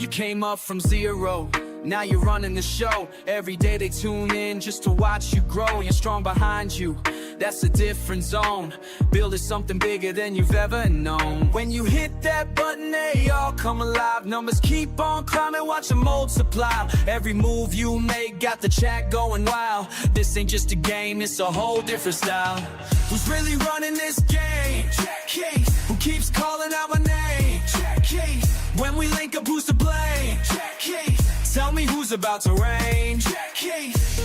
You came up from zero, now you're running the show. Every day they tune in just to watch you grow. You're strong behind you, that's a different zone. Building something bigger than you've ever known. When you hit that button, they all come alive. Numbers keep on climbing, watch them multiply. Every move you make got the chat going wild. This ain't just a game, it's a whole different style. Who's really running this game? Check case. Who keeps calling out my name? Check case. When we link up, who's to blame? Check case. Tell me who's about to reign? Check case.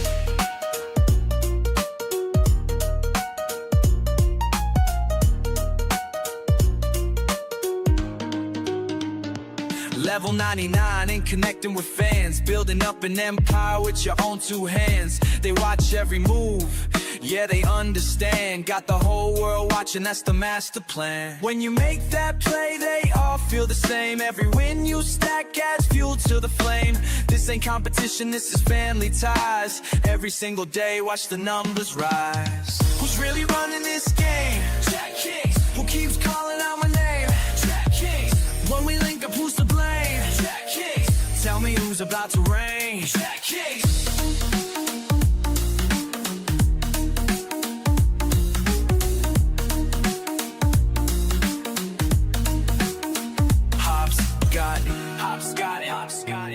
Level 99 and connecting with fans, building up an empire with your own two hands. They watch every move, yeah, they understand. Got the whole world watching, that's the master plan. When you make that play, they all feel the same. Every win you stack adds fuel to the flame. This ain't competition, this is family ties. Every single day, watch the numbers rise. Who's really running this game? Jack Kings. Who keeps calling out my name? Jack Kings. When we link up, who's to blame? Jack Kings. Tell me who's about to reign? Jack Kings.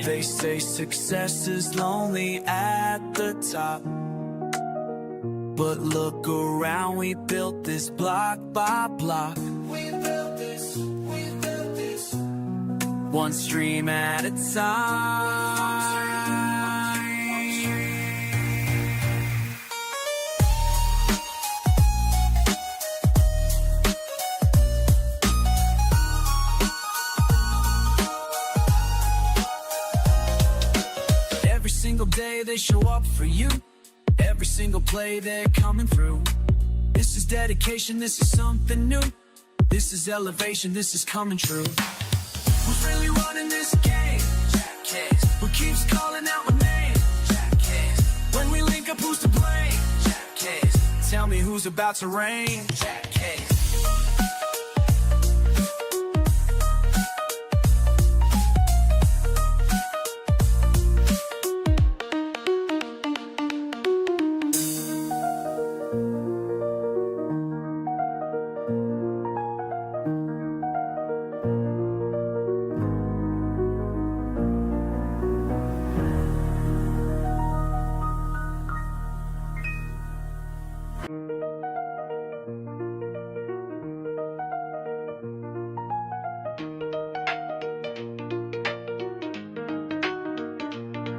They say success is lonely at the top, but look around, we built this block by block. We built this, one stream at a time. Every single day they show up for you. Every single play they're coming through. This is dedication, this is something new. This is elevation, this is coming true. Who's really running this game? Jack Case. Who keeps calling out my name? Jack Case. When we link up, who's to blame? Jack Case. Tell me who's about to reign? Jack Case.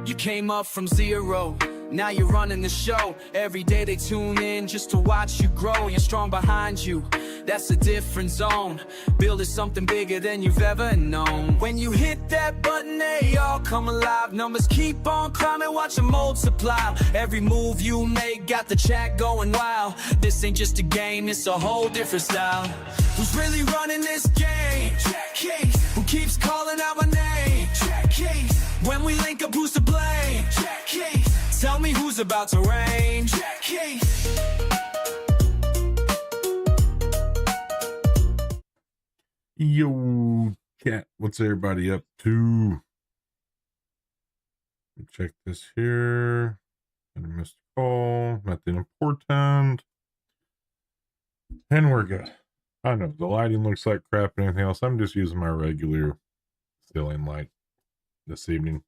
You came up from zero, now you're running the show. Every day they tune in just to watch you grow. You're strong behind you, that's a different zone. Building something bigger than you've ever known. When you hit that button, they all come alive. Numbers keep on climbing, watch them multiply. Every move you make got the chat going wild. This ain't just a game, it's a whole different style. Who's really running this game? Jack Case. Who keeps calling out my name? Jack Case. When we link up, who's to blame? Jack Case. Tell me who's about to reign? Jack Case. Yo, chat, what's everybody up to? Check this here. And Mr. Paul, nothing important. And we're good. I know the lighting looks like crap and anything else. I'm just using my regular ceiling light this evening.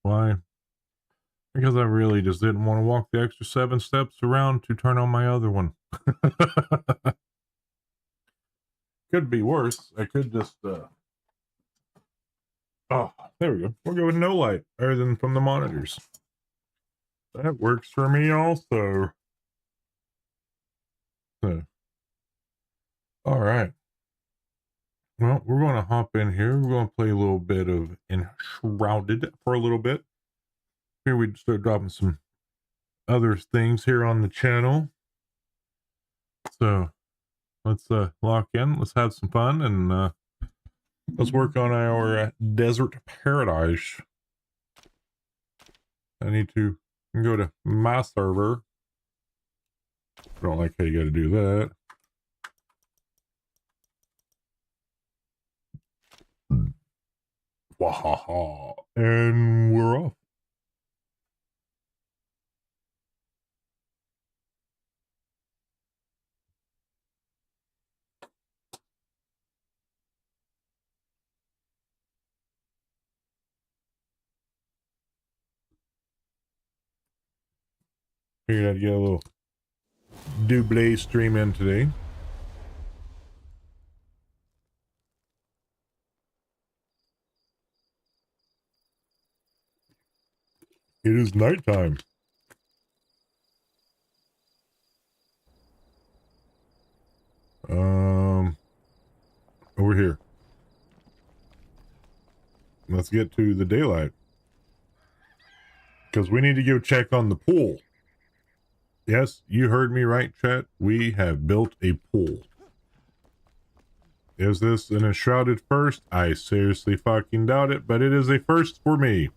Why? Because I really just didn't want to walk the extra 7 steps around to turn on my other one. Could be worse. I could just oh, there we go. We'll go with no light other than from the monitors. That works for me also. So, all right. Well, we're going to hop in here. We're going to play a little bit of Enshrouded for a little bit. Here we start dropping some other things here on the channel. So let's lock in. Let's have some fun and let's work on our desert paradise. I need to go to my server. I don't like how you got to do that. Wahaha. And we're off. Figured I'd get a little double stream in today. It is nighttime. Over here. Let's get to the daylight. Because we need to go check on the pool. Yes, you heard me right, chat. We have built a pool. Is this an enshrouded first? I seriously fucking doubt it, but it is a first for me.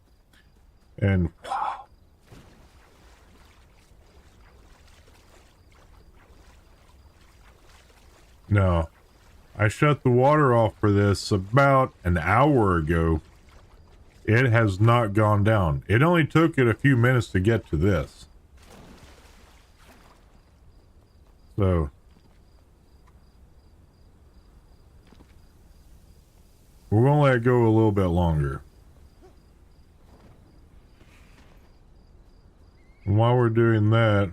And wow. No. I shut the water off for this about an hour ago. It has not gone down. It only took it a few minutes to get to this. So we're gonna let it go a little bit longer. And while we're doing that,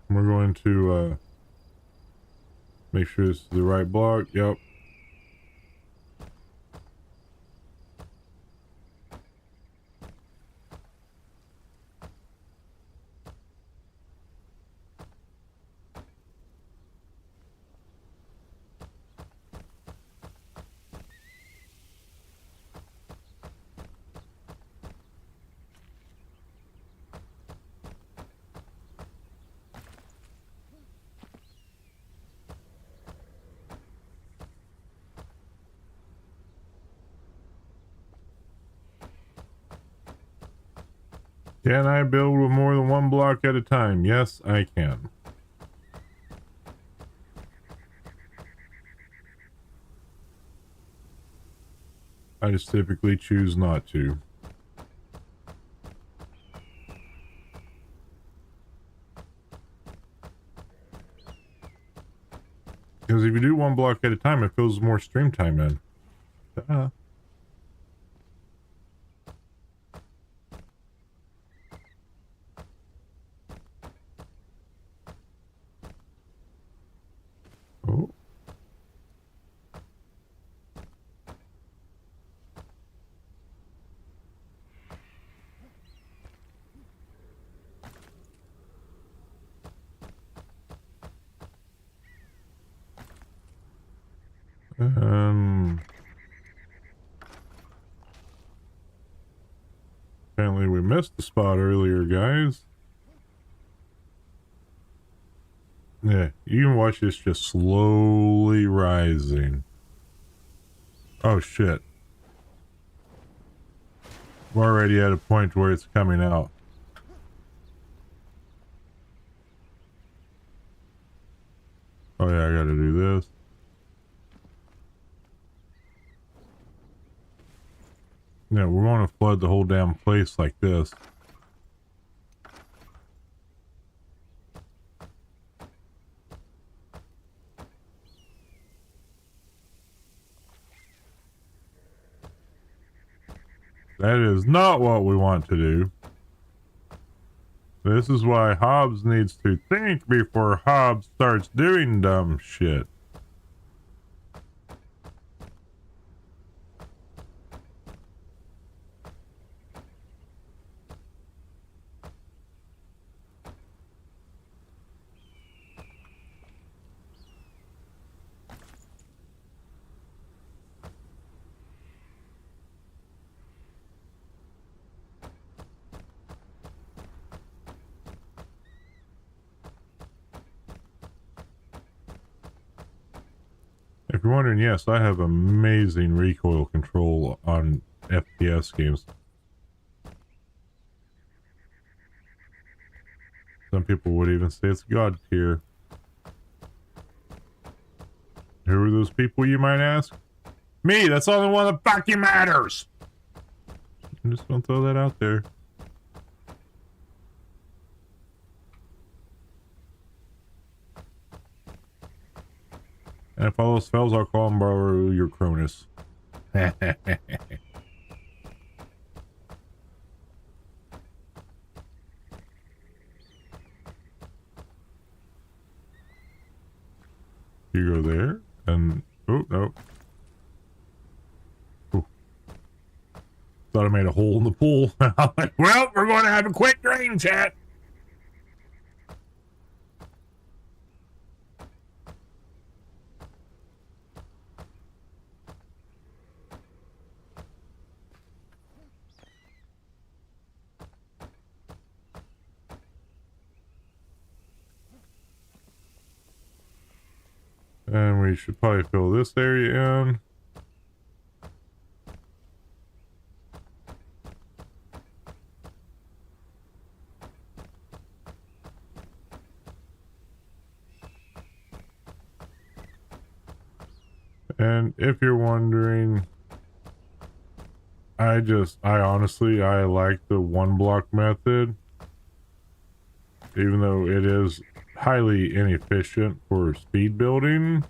we're going to make sure this is the right block. Yep. Can I build with more than one block at a time? Yes, I can. I just typically choose not to. Because if you do one block at a time, it fills more stream time in. Oh. Apparently we missed the spot earlier, guys. Yeah, you can watch this just slowly rising. Oh shit. We're already at a point where it's coming out. Oh yeah, I gotta do this. Yeah, we're gonna flood the whole damn place like this. That is not what we want to do. This is why Hobbs needs to think before Hobbs starts doing dumb shit. If you're wondering, yes, I have amazing recoil control on FPS games. Some people would even say it's God tier. Who are those people, you might ask? Me, that's the only one that fucking matters. I'm just gonna throw that out there. And if all those fails, I'll call and borrow your Cronus. You go there, and oh no. Ooh. Thought I made a hole in the pool. I'm like, well, we're going to have a quick drain chat. And we should probably fill this area in. And if you're wondering, I honestly, I like the one block method, even though it is highly inefficient for speed building.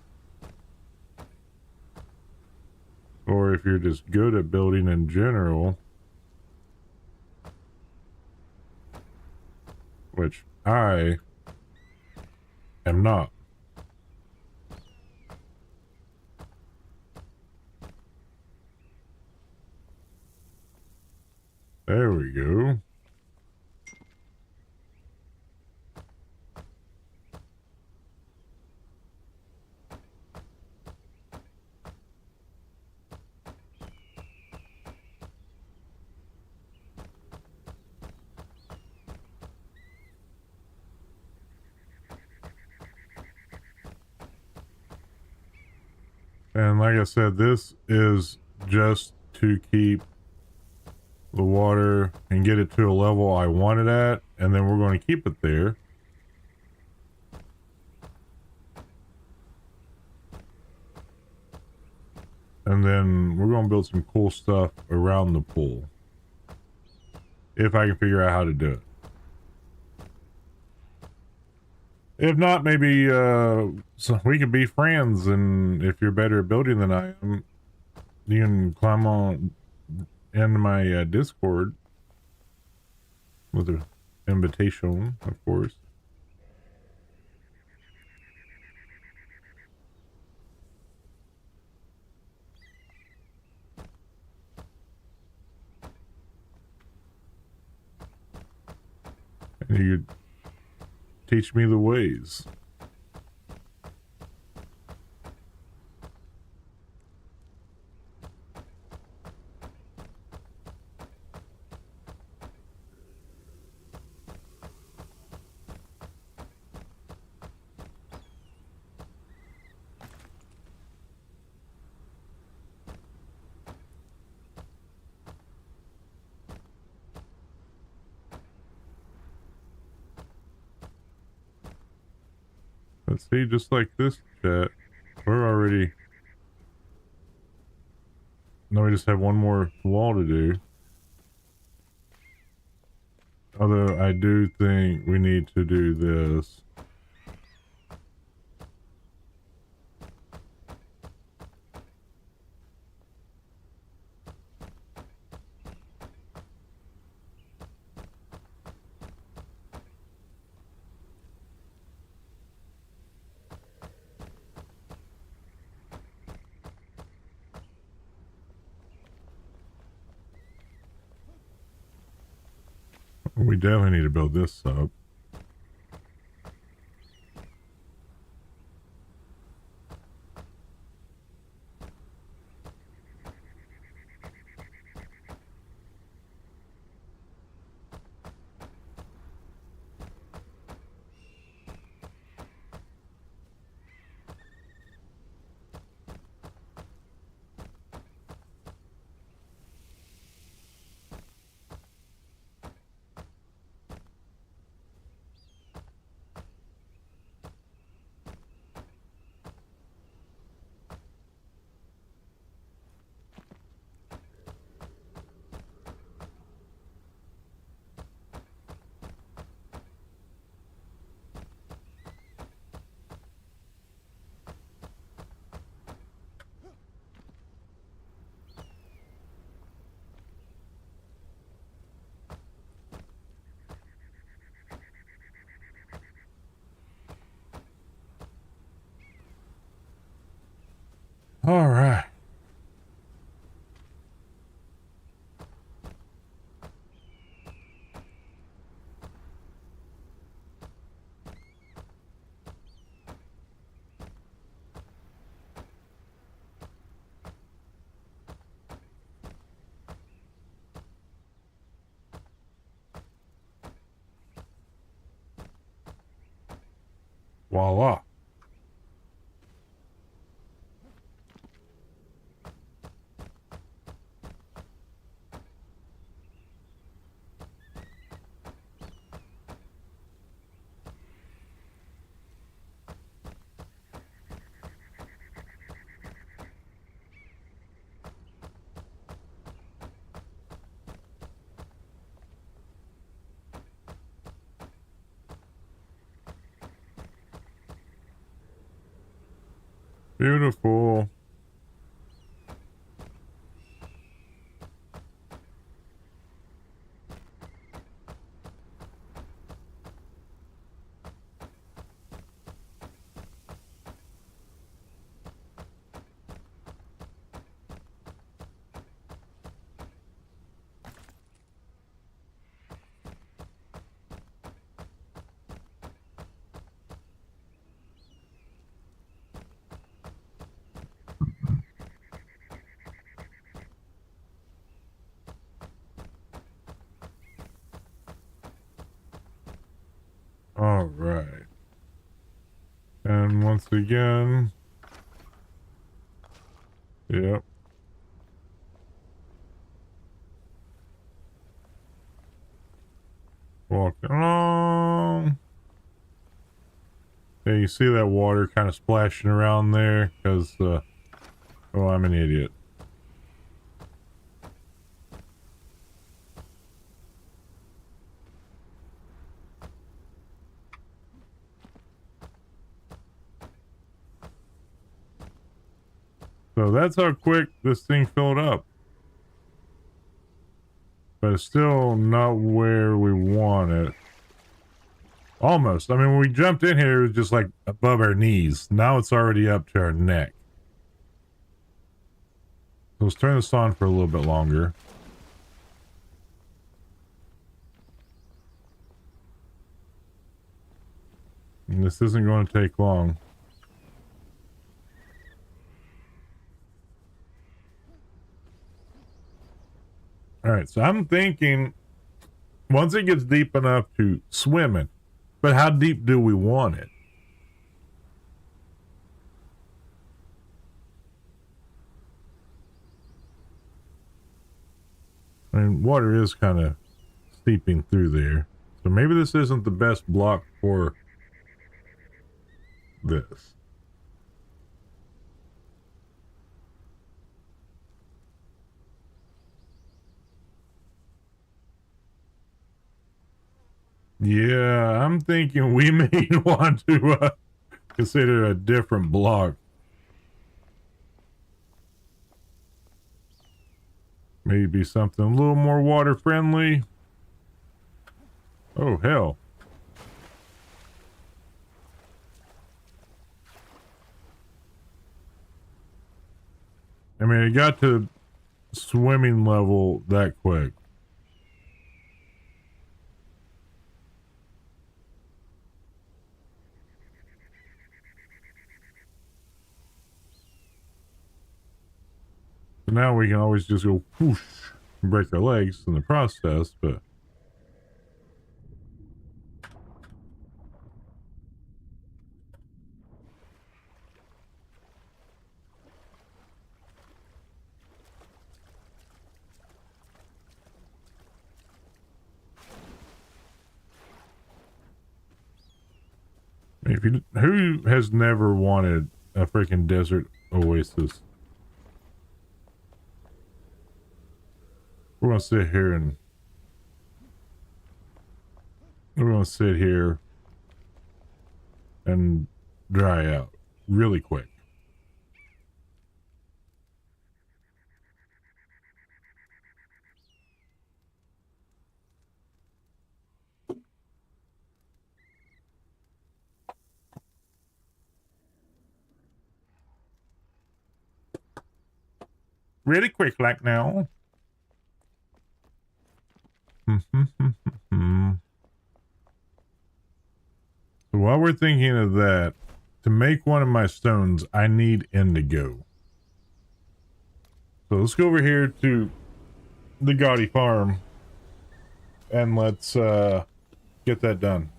Or if you're just good at building in general, which I am not. There we go. And like I said, this is just to keep the water and get it to a level I want it at, and then we're going to keep it there. And then we're going to build some cool stuff around the pool. If I can figure out how to do it. If not, maybe so we could be friends, and if you're better at building than I am, you can climb on into my Discord with an invitation, of course. And you teach me the ways. Let's see, just like this chat, we're already... No, we just have one more wall to do. Although I do think we need to do this. We definitely need to build this up. All right. Voila. Beautiful. All right. And once again, yep. Walking along. Yeah, you see that water kind of splashing around there because, oh, I'm an idiot. So that's how quick this thing filled up. But it's still not where we want it. Almost. I mean, when we jumped in here, it was just like above our knees. Now it's already up to our neck. So let's turn this on for a little bit longer. And this isn't going to take long. Alright, so I'm thinking once it gets deep enough to swim in, but how deep do we want it? I mean, water is kind of seeping through there. So maybe this isn't the best block for this. Yeah, I'm thinking we may want to consider a different block. Maybe something a little more water friendly. Oh, hell. I mean, it got to swimming level that quick. So now we can always just go whoosh and break our legs in the process, but if you, who has never wanted a freaking desert oasis? We're gonna sit here and we're gonna sit here and dry out really quick. really quick like now. So while we're thinking of that, to make one of my stones, I need indigo. So let's go over here to the Gotti farm and let's get that done.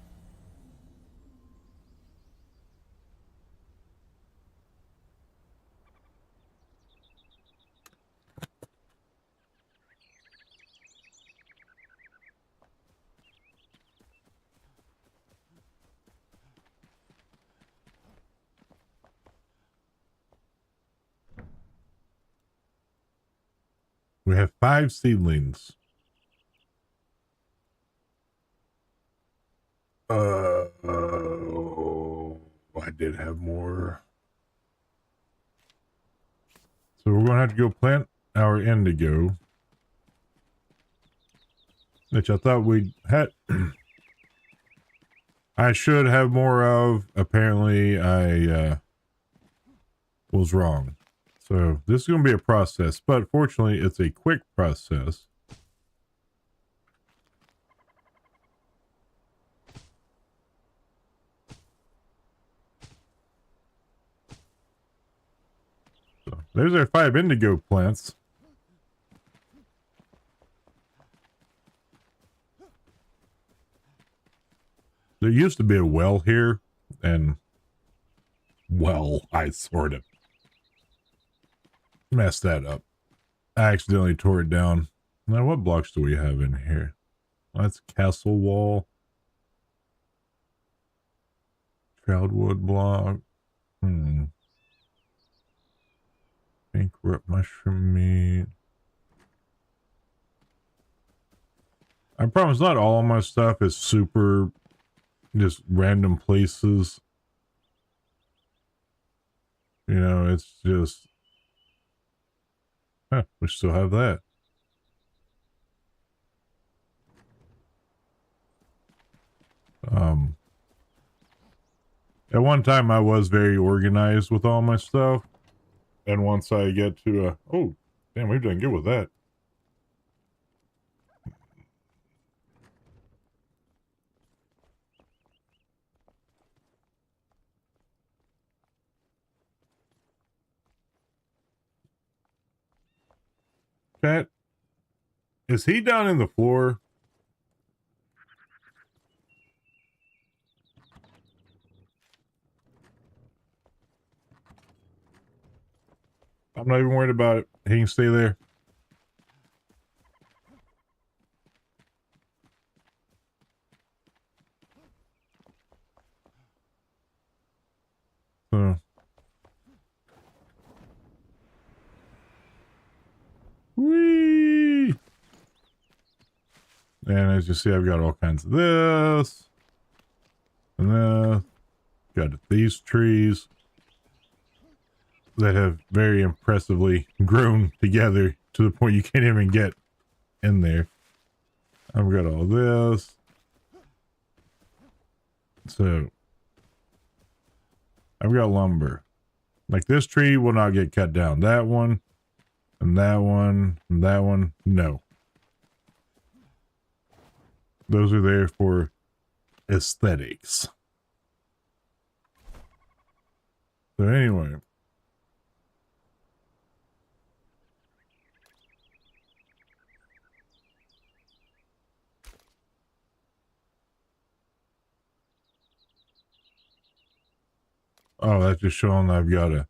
We have 5 seedlings. Oh, I did have more. So we're gonna have to go plant our indigo, which I thought we had. I should have more of. Apparently, I was wrong. So this is gonna be a process, but fortunately, it's a quick process. So there's our 5 indigo plants. There used to be a well here, and well, I sort of messed that up. I accidentally tore it down. Now, what blocks do we have in here? That's castle wall. Troutwood block. Pink root mushroom meat. I promise not all of my stuff is super just random places. You know, it's just we still have that. At one time I was very organized with all my stuff. And once I get to oh damn, we've done good with that. Chat, is he down in the floor? I'm not even worried about it. He can stay there. So. Whee! And as you see, I've got all kinds of this. And this. Got these trees that have very impressively grown together to the point you can't even get in there. I've got all this. So I've got lumber. Like this tree will not get cut down. That one, and that one, and that one, no. Those are there for aesthetics. So anyway. Oh, that's just showing I've got a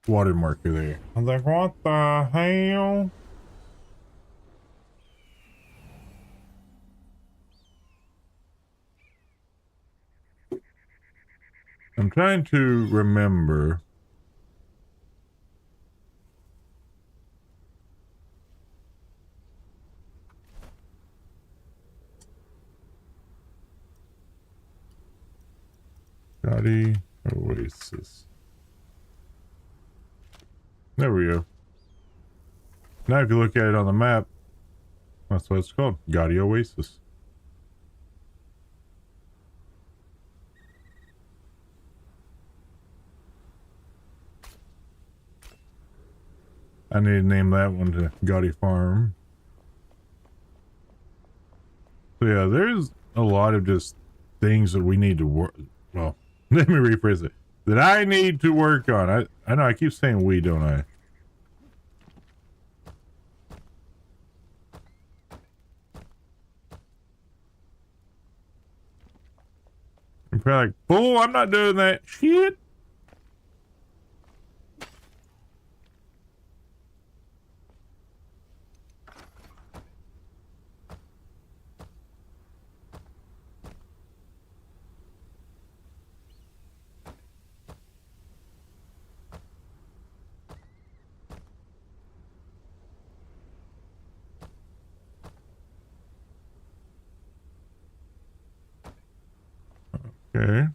water marker there. I was like, what the hell? I'm trying to remember. Gotti Oasis. There we go. Now if you look at it on the map, that's what it's called. Gotti Oasis. I need to name that one to Gaudy Farm. So yeah, there's a lot of just things that we need to work. Well, let me rephrase it. That I need to work on. I know I keep saying we, don't I? I'm probably like, oh, I'm not doing that shit. Okay.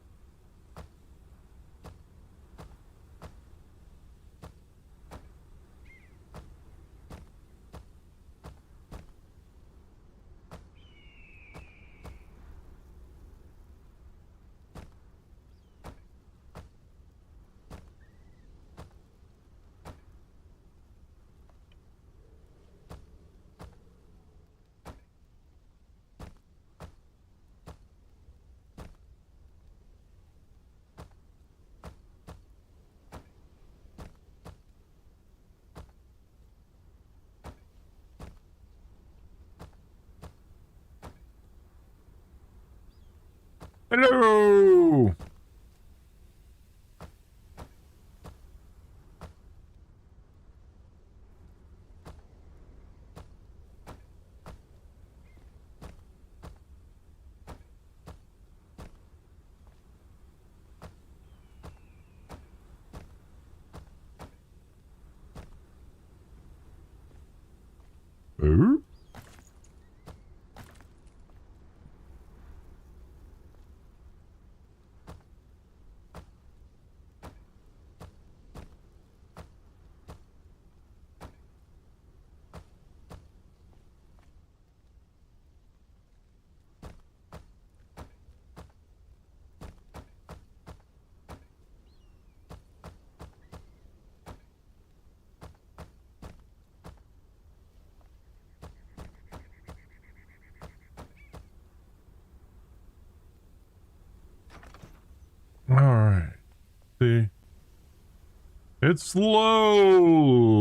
Hello. Ooh. All right. See, it's slowly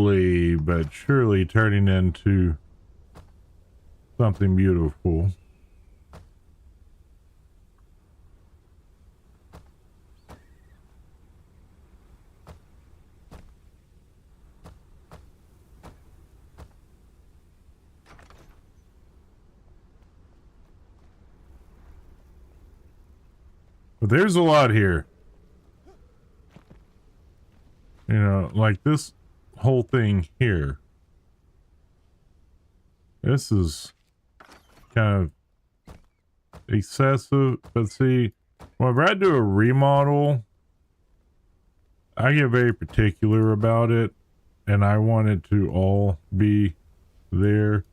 but surely turning into something beautiful. But there's a lot here. You know, like this whole thing here. This is kind of excessive, but see, whenever I do a remodel, I get very particular about it, and I want it to all be there.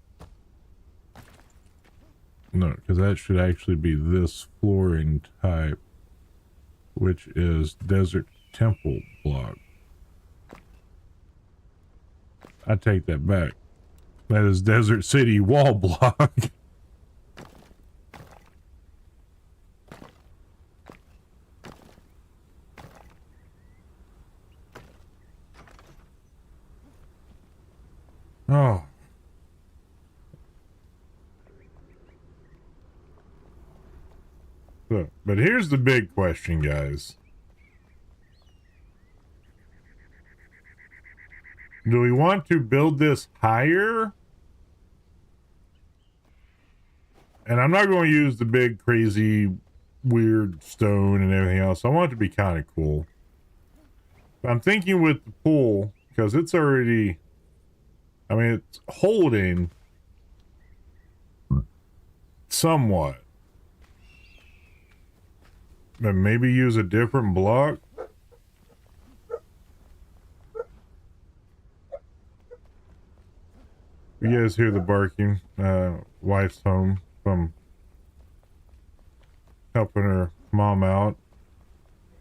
No, because that should actually be this flooring type, which is desert temple block. I take that back. That is desert city wall block. Oh. So, but here's the big question, guys. Do we want to build this higher? And I'm not going to use the big, crazy, weird stone and everything else. I want it to be kind of cool. But I'm thinking with the pool, because it's already, I mean, it's holding somewhat. But maybe use a different block. You guys hear the barking. Wife's home from helping her mom out.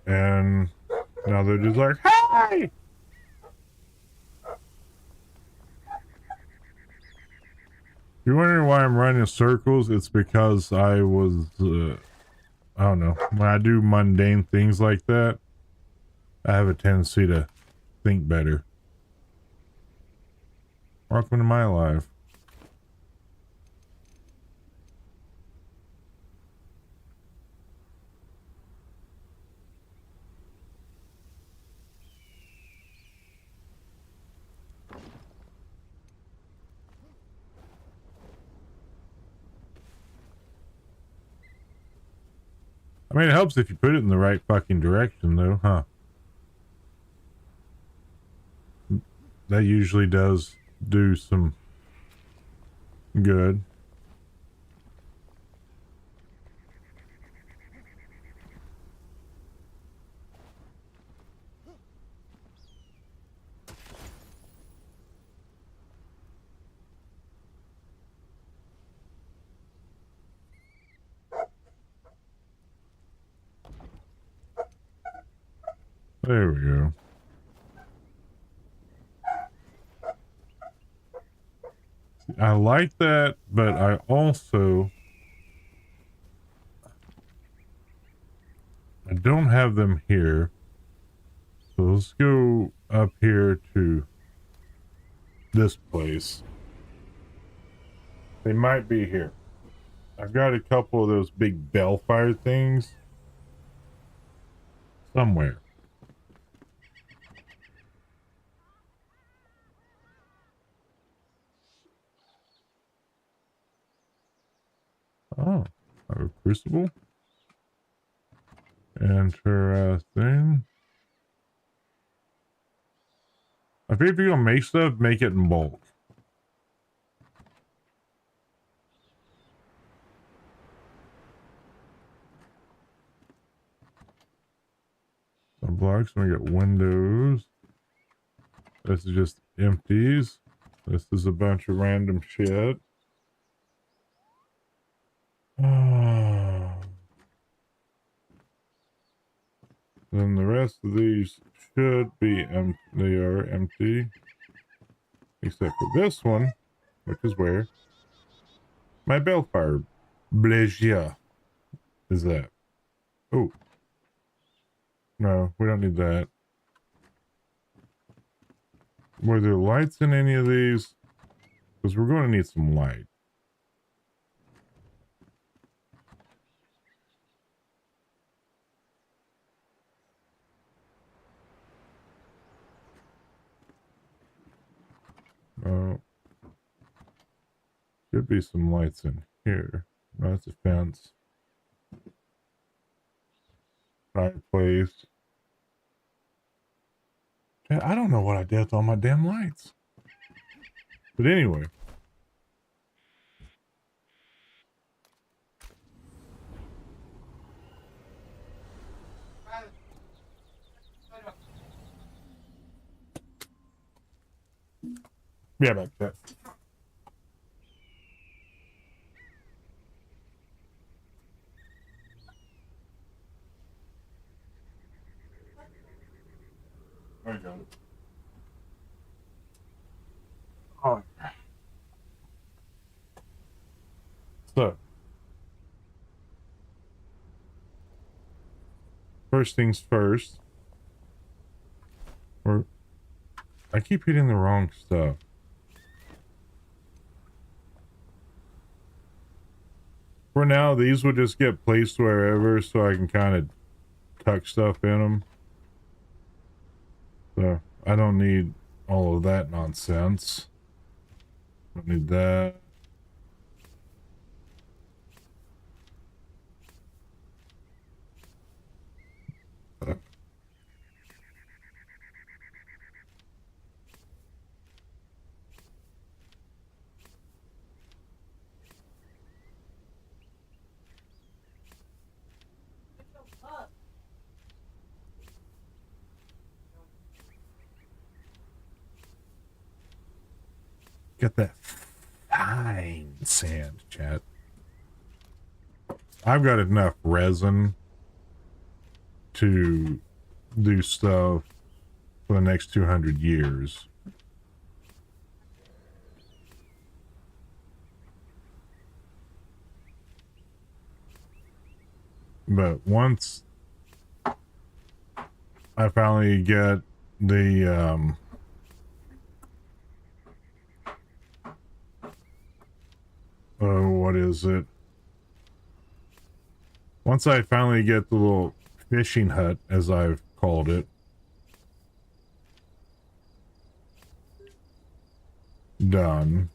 And now they're just like, hey! you're wondering why I'm running in circles, it's because I was, I don't know, when I do mundane things like that, I have a tendency to think better. Welcome to my life. I mean, it helps if you put it in the right fucking direction, though, huh? That usually does do some good. There we go. I like that, but I don't have them here. So let's go up here to this place. They might be here. I've got a couple of those big bellfire things somewhere. Oh, I have a crucible. Interesting. I figure if you're gonna make stuff, make it in bulk. Some blocks, we get windows. This is just empties. This is a bunch of random shit. Then the rest of these should be empty. They are empty. Except for this one, which is where my bellfire Blasia is that. Oh. No, we don't need that. Were there lights in any of these? Because we're going to need some light. Oh. Should be some lights in here. No, that's a fence. Fireplace. I don't know what I did with all my damn lights. But anyway. Yeah, back that. I got it. Oh. So, first things first. I keep hitting the wrong stuff. For now, these will just get placed wherever so I can kind of tuck stuff in them. So, I don't need all of that nonsense. Don't need that. Get that fine sand, chat. I've got enough resin to do stuff for the next 200 years. But once I finally get the oh, what is it? Once I finally get the little fishing hut, as I've called it, done.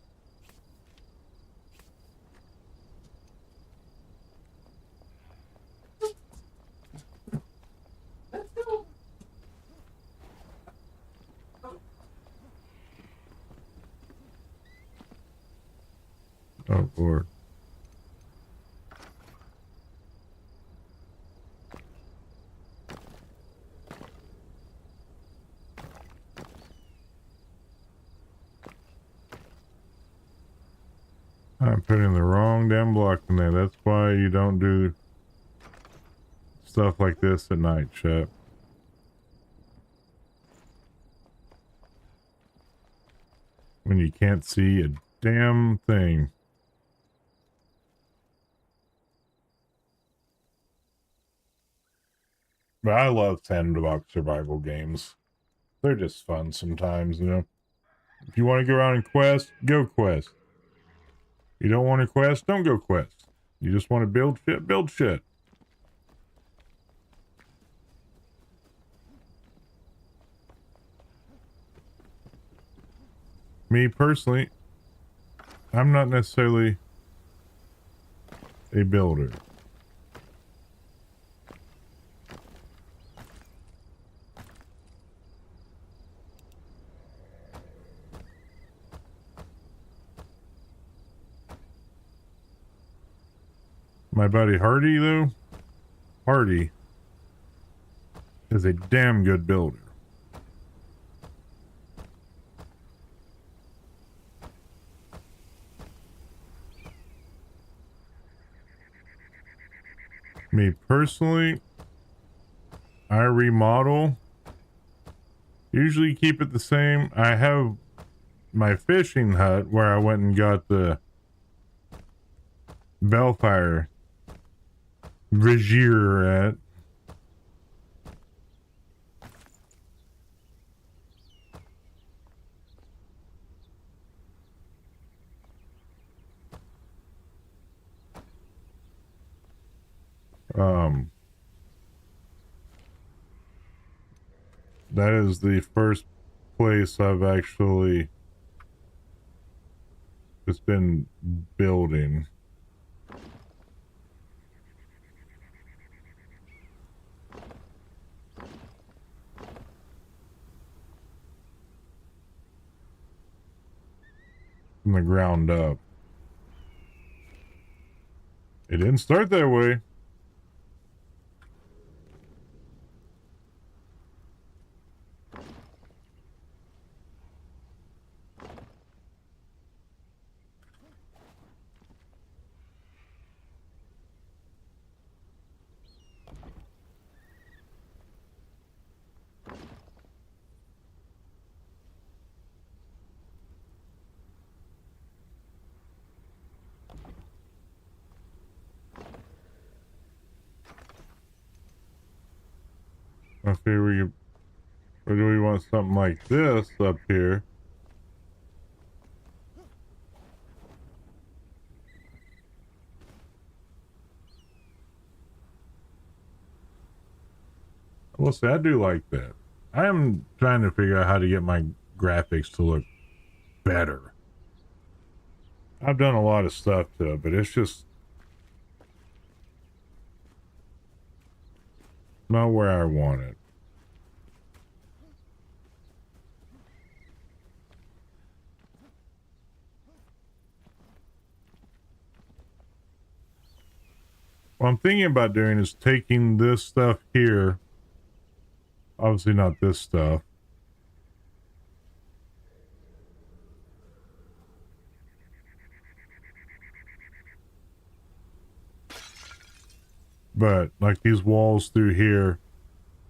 Oh, Lord. I'm putting the wrong damn block in there. That's why you don't do stuff like this at night, chat. When you can't see a damn thing. But I love sandbox survival games. They're just fun sometimes, you know. If you want to go around and quest, go quest. You don't want to quest, don't go quest. You just want to build shit, build shit. Me personally, I'm not necessarily a builder. My buddy Hardy, though, Hardy is a damn good builder. Me personally, I remodel. Usually keep it the same. I have my fishing hut where I went and got the Bellfire Vizier at. That is the first place I've actually just been building. From the ground up. It didn't start that way. I figure or do we want something like this up here? Well, see, I do like that. I am trying to figure out how to get my graphics to look better. I've done a lot of stuff to it, but it's just not where I want it. What I'm thinking about doing is taking this stuff here, obviously not this stuff, but like these walls through here,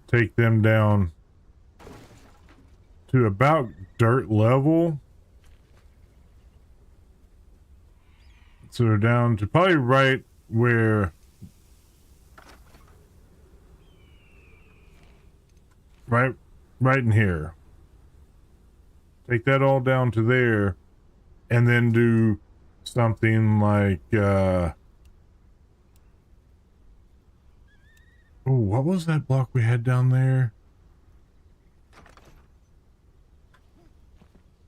take them down to about dirt level. So they're down to probably right where right in here. Take that all down to there, and then do something like oh, what was that block we had down there?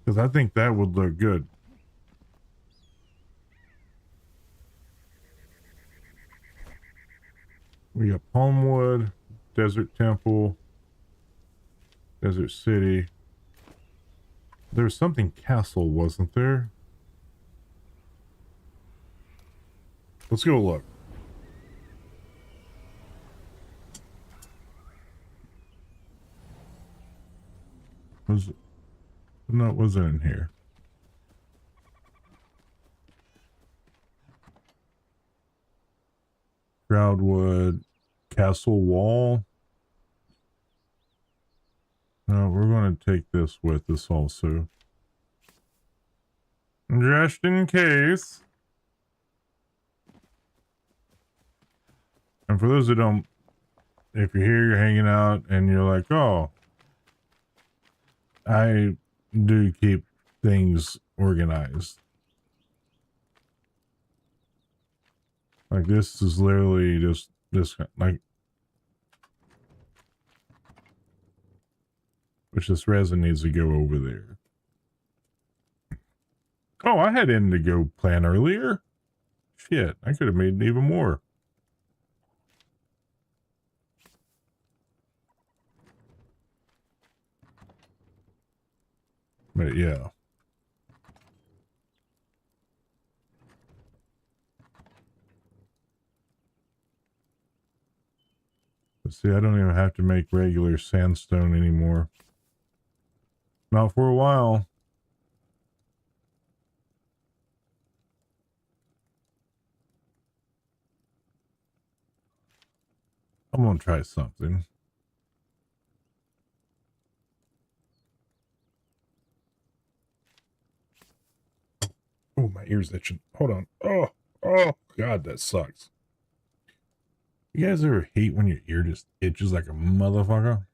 Because I think that would look good. We got Palmwood, Desert Temple, Desert City. There was something castle, wasn't there? Let's go look. No, it wasn't in here. Proudwood, Castle Wall. No, we're going to take this with us also. Just in case. And for those that don't, if you're here, you're hanging out, and you're like, oh, I do keep things organized. Like, this is literally just this, like, which this resin needs to go over there. Oh, I had indigo plan earlier. Shit, I could have made even more. But yeah. But see, I don't even have to make regular sandstone anymore. Not for a while. I'm gonna try something. Oh, my ear's itching. Hold on. Oh, God, that sucks. You guys ever hate when your ear just itches like a motherfucker?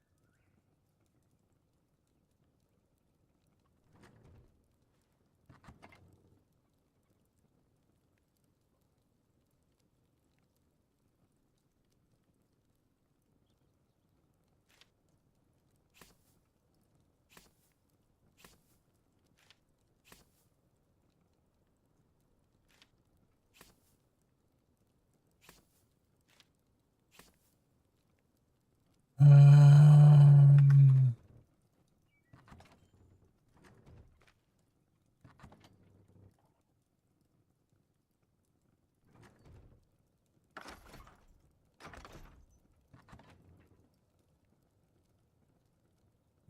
Um,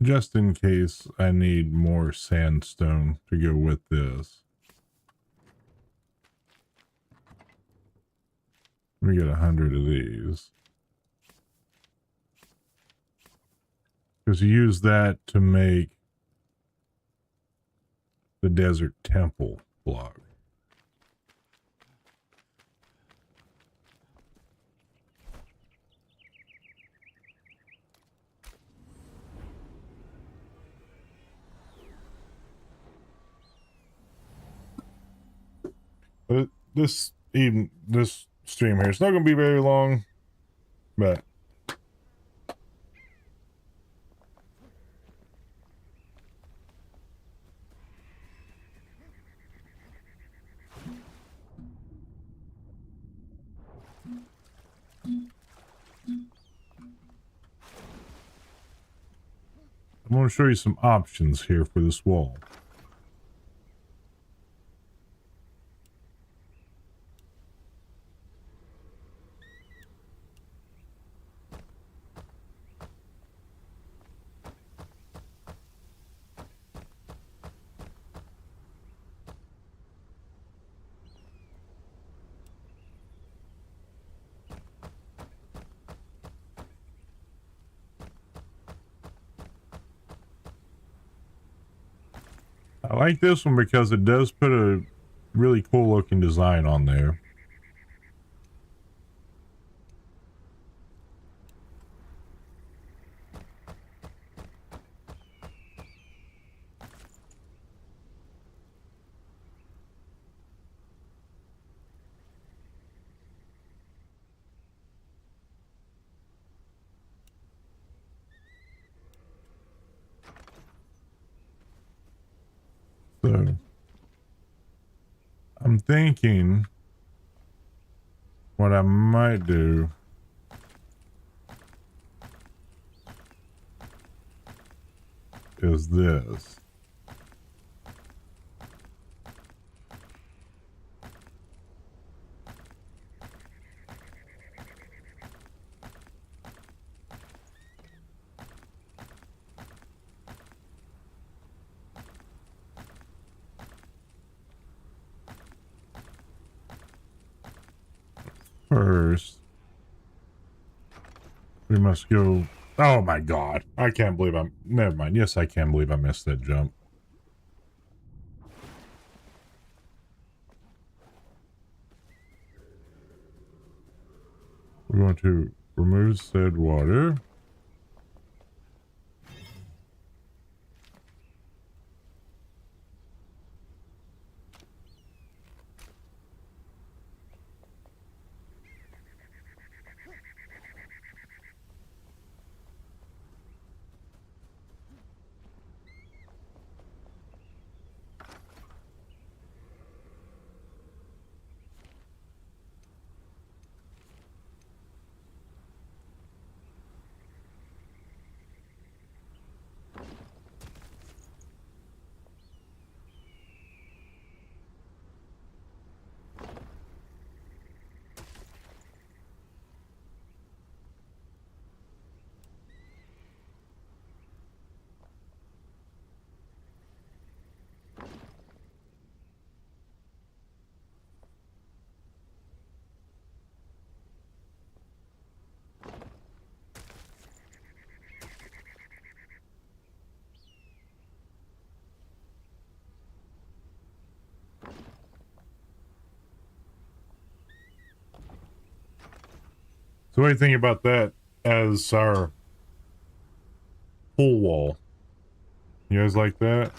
just in case I need more sandstone to go with this. We get 100 of these. Because you use that to make the Desert Temple block. But this stream here, it's not going to be very long, but I'm going to show you some options here for this wall. I like this one because it does put a really cool looking design on there. thinking what I might do is this. First, we must go. Oh my god. I can't believe I'm. Never mind. Yes, I can believe I missed that jump. We're going to remove said water. So what do you think about that as our pool wall? You guys like that?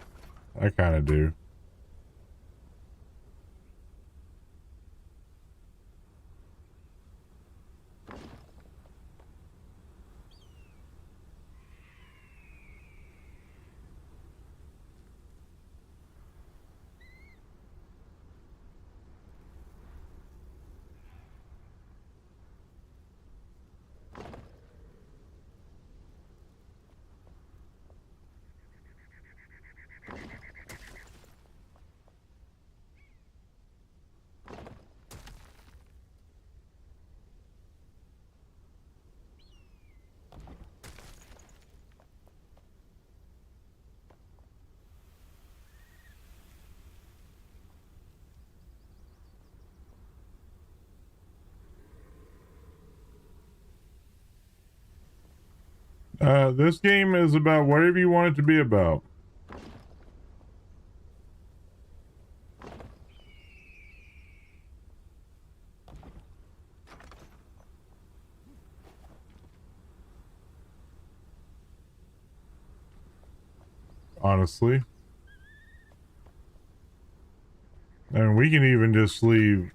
I kind of do. This game is about whatever you want it to be about. Honestly. And we can even just leave.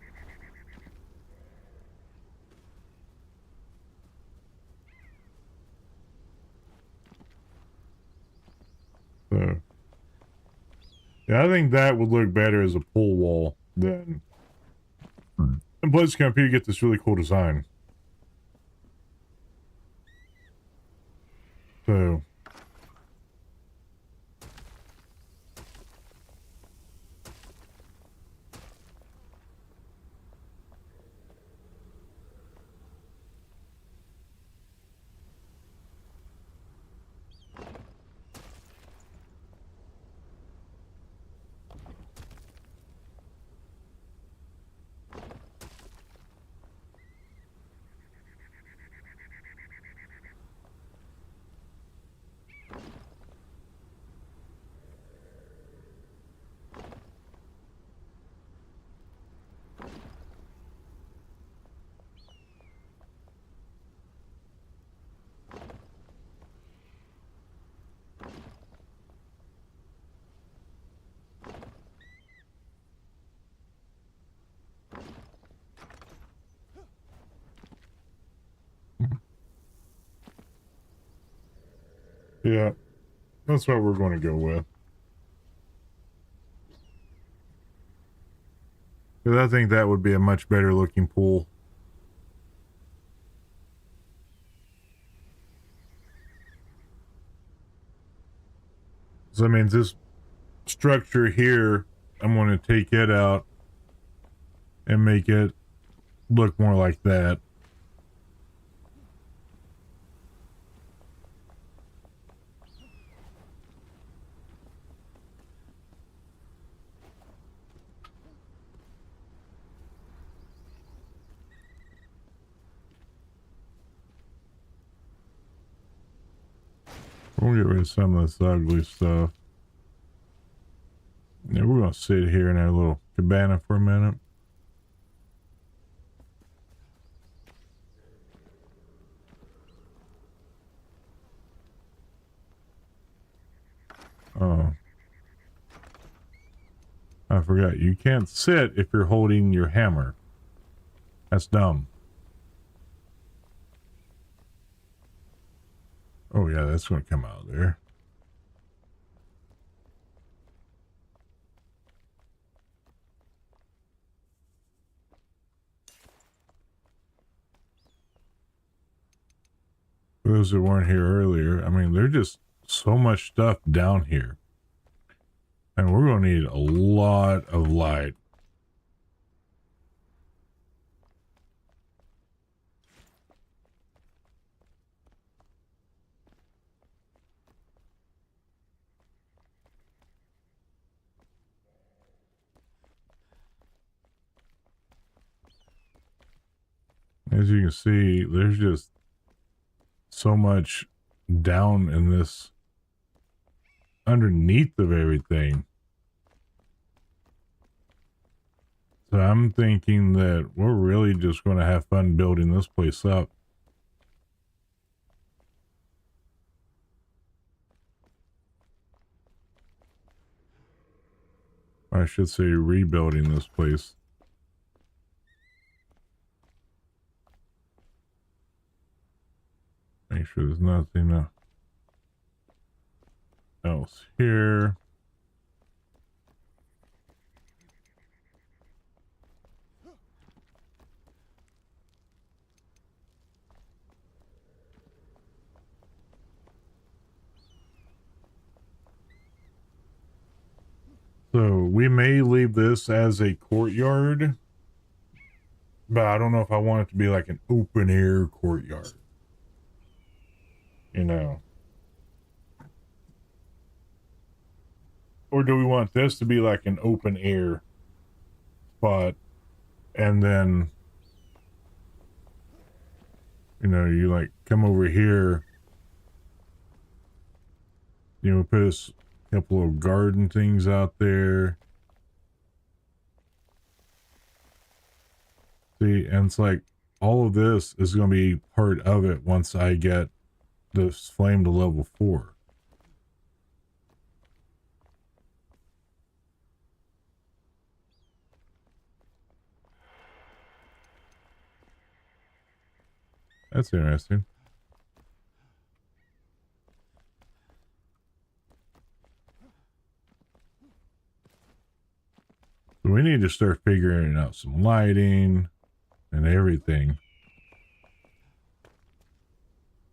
So, yeah, I think that would look better as a pool wall than. And plus, you can get this really cool design. So. Yeah, that's what we're going to go with. Because I think that would be a much better looking pool. So that means this structure here, I'm going to take it out and make it look more like that. We'll get rid of some of this ugly stuff. Yeah, we're going to sit here in our little cabana for a minute. Oh. I forgot. You can't sit if you're holding your hammer. That's dumb. Oh, yeah, that's going to come out of there. For those that weren't here earlier, I mean, there's just so much stuff down here. And we're going to need a lot of light. As you can see, there's just so much down in this underneath of everything. So I'm thinking that we're really just going to have fun building this place up. I should say rebuilding this place. Make sure there's nothing else here. So we may leave this as a courtyard, but I don't know if I want it to be like an open air courtyard. You know. Or do we want this to be like an open air spot and then, you know, you like come over here, you know, put a couple of garden things out there. See, and it's like all of this is going to be part of it once I get this flame to level 4. That's interesting. So we need to start figuring out some lighting and everything.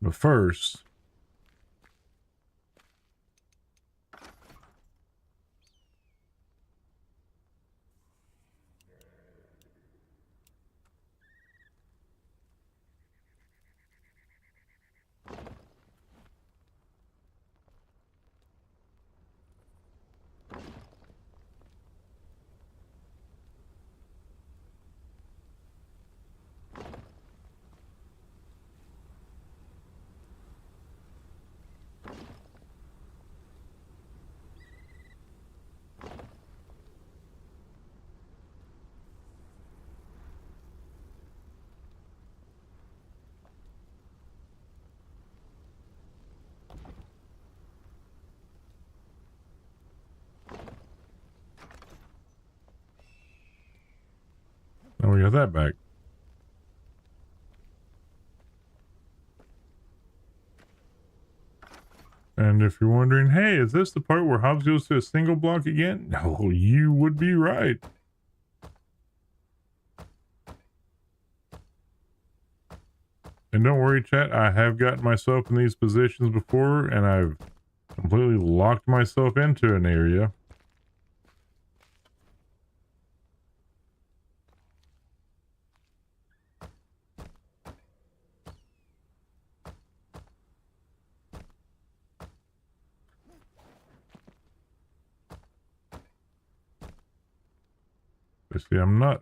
But first, now we got that back. And if you're wondering, hey, is this the part where Hobbs goes to a single block again? No, you would be right. And don't worry, chat, I have gotten myself in these positions before, and I've completely locked myself into an area. You see, I'm not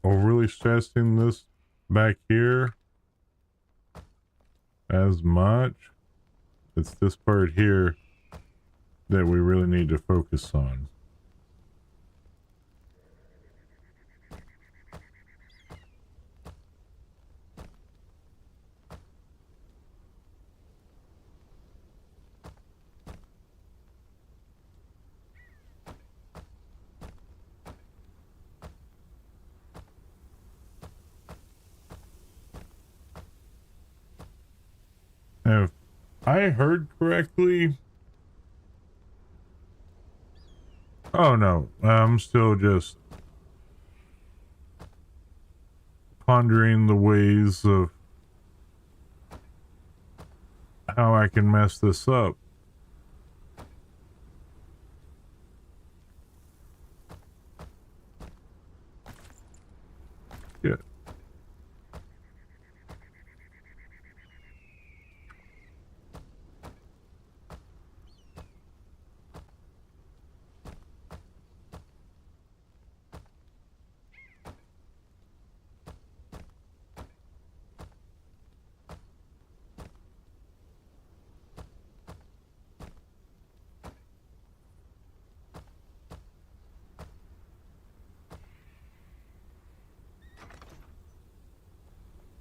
overly stressing this back here as much. It's this part here that we really need to focus on. Now, if I heard correctly, oh no, I'm still just pondering the ways of how I can mess this up. Yeah.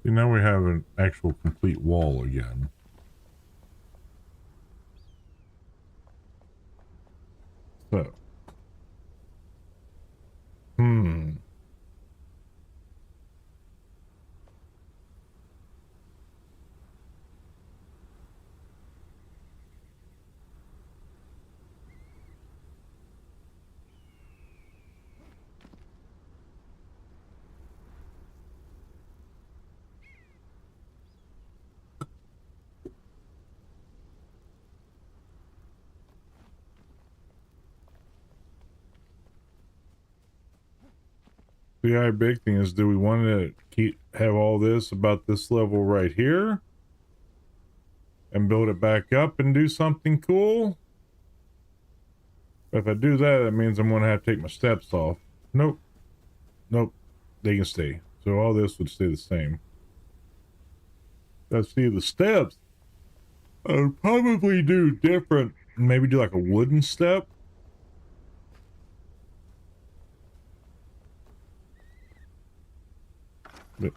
See, now we have an actual complete wall again. So. The big thing is, do we want to have all this about this level right here and build it back up and do something cool? If I do that, that means I'm going to have to take my steps off. Nope. Nope. They can stay. So all this would stay the same. Let's see the steps. I would probably do different. Maybe do like a wooden step. But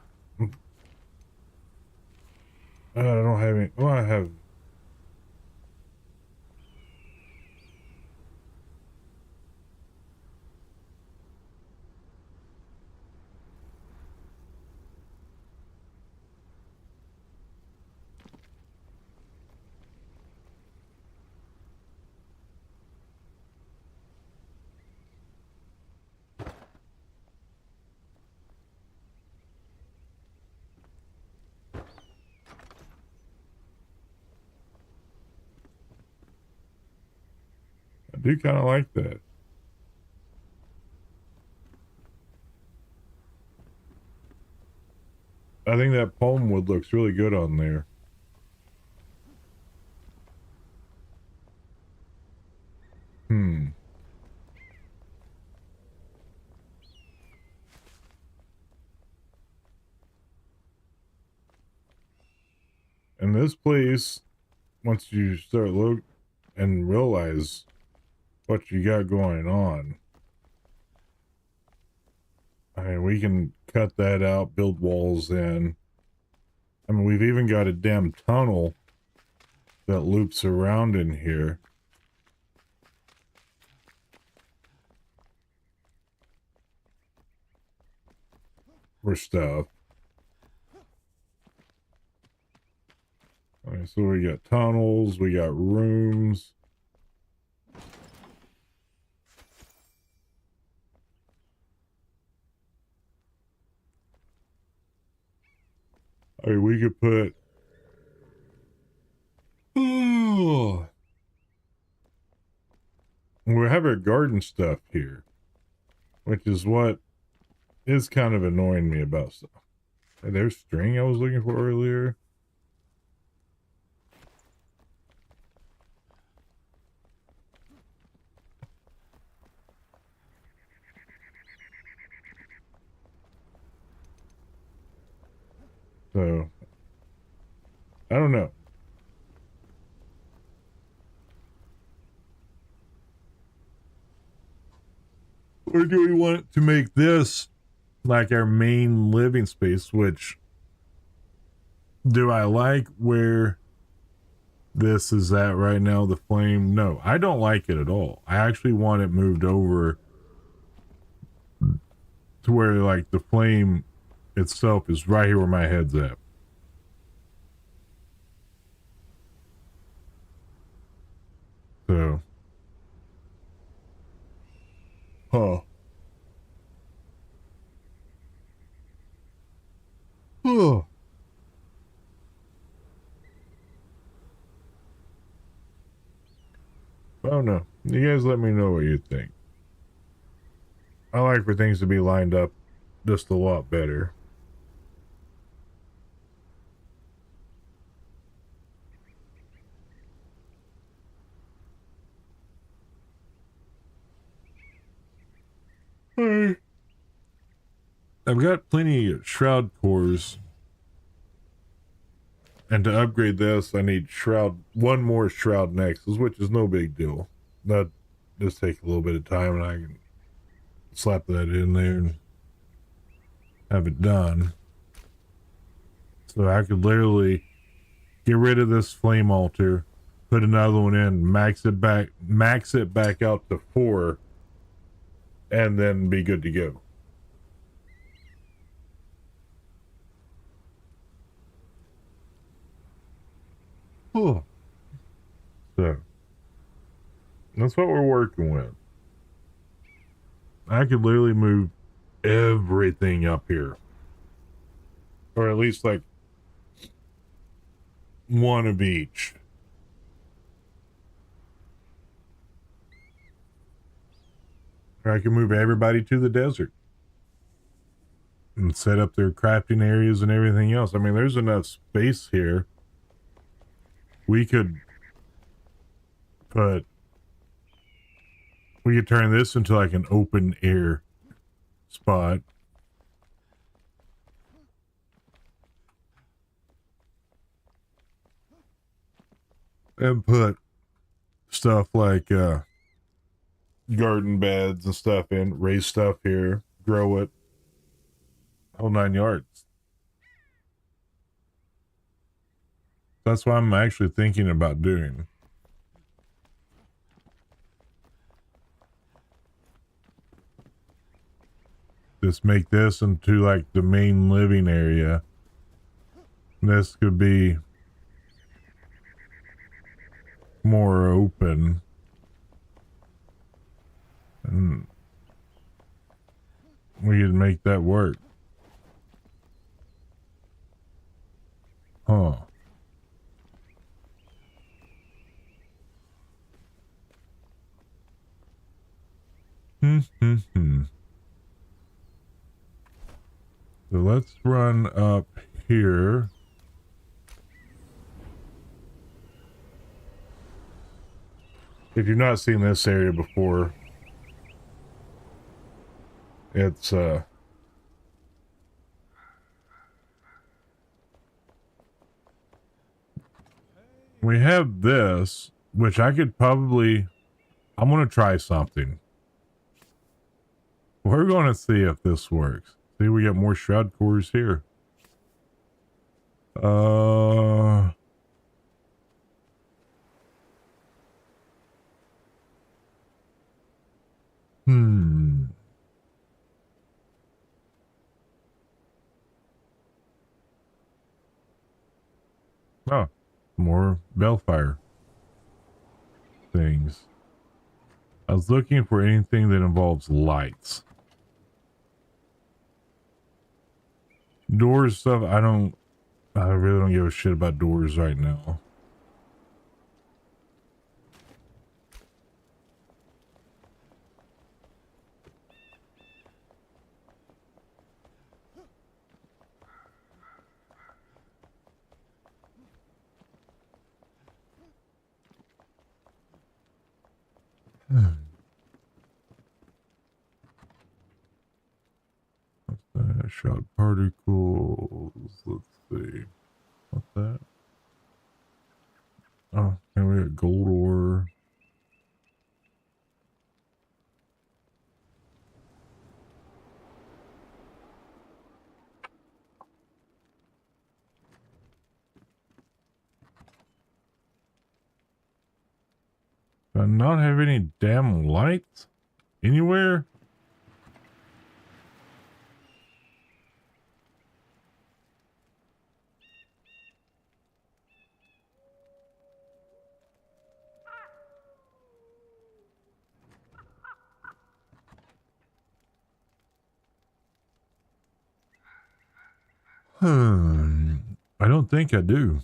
I don't have any. Well, I have. I do kind of like that. I think that palm wood looks really good on there. And this place, once you start look and realize what you got going on, I mean, we can cut that out, build walls in. I mean, we've even got a damn tunnel that loops around in here for stuff. All right, so we got tunnels, we got rooms. I mean, we could put. Oh, we have our garden stuff here, which is what is kind of annoying me about stuff. Hey, there's string I was looking for earlier. So, I don't know. Or do we want to make this like our main living space? Which do I like where this is at right now? The flame? No, I don't like it at all. I actually want it moved over to where like the flame itself is right here where my head's at. So, huh. Oh, I don't know. You guys let me know what you think. I like for things to be lined up just a lot better. Hey. I've got plenty of shroud cores. And to upgrade this, I need shroud, one more shroud nexus, which is no big deal. That just take a little bit of time and I can slap that in there and have it done. So I could literally get rid of this flame altar, put another one in, max it back out to 4, and then be good to go. Oh. So that's what we're working with. I could literally move everything up here. Or at least like one of each. Or I can move everybody to the desert and set up their crafting areas and everything else. I mean, there's enough space here. We could turn this into like an open air spot. And put stuff like garden beds and stuff in, raise stuff here, grow it, whole 9 yards. That's what I'm actually thinking about doing. Just make this into like the main living area. This could be more open. And we could make that work. Huh. So let's run up here. If you've not seen this area before, it's we have this, which I could probably, I'm going to try something. We're going to see if this works. See, we got more shroud cores here. Oh, more Bellfire things. I was looking for anything that involves lights. Doors stuff, I don't I really don't give a shit about doors right now. Shot particles. Let's see. What's that? Oh, and we got gold ore. Do I not have any damn lights anywhere? I don't think I do.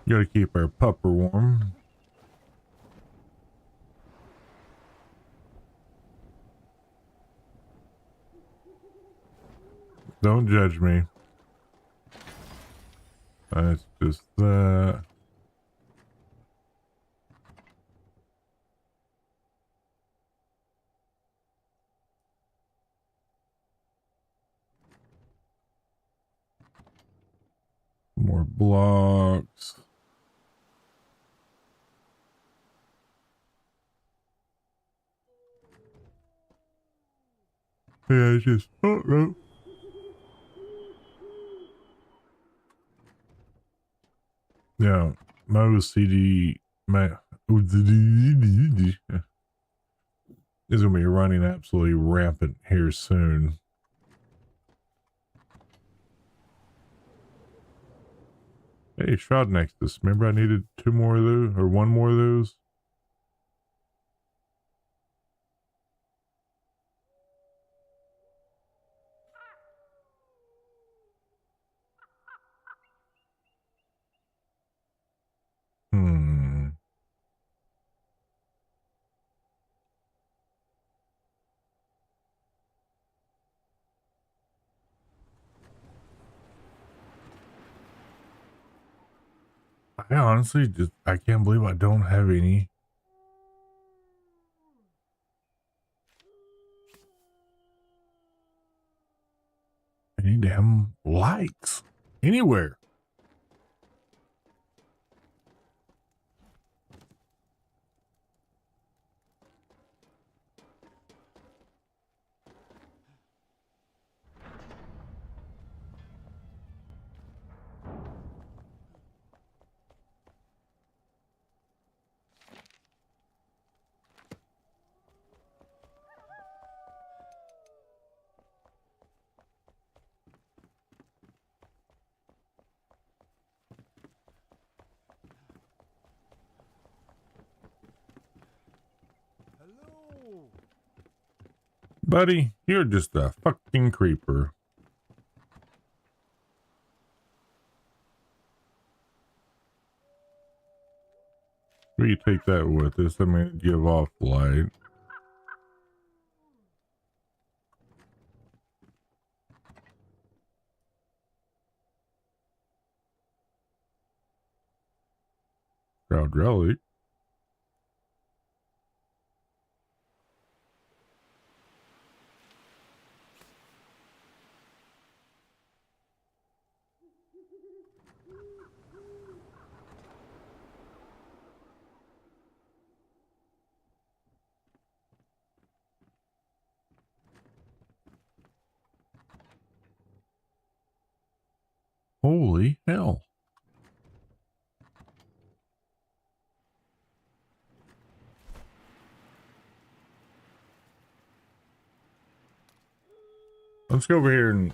Gotta keep our pupper warm. Don't judge me. That's just that. More blocks. Yeah, it's just, oh, no. Yeah, my OCD, my OCD is going to be running absolutely rampant here soon. Hey, Shroud Nexus. Remember I needed 2 more of those, or 1 more of those? Hmm. I honestly just, I can't believe I don't have any damn lights anywhere. Buddy, you're just a fucking creeper. We take that with us. I mean, give off light. Proud relic. Holy hell. Let's go over here and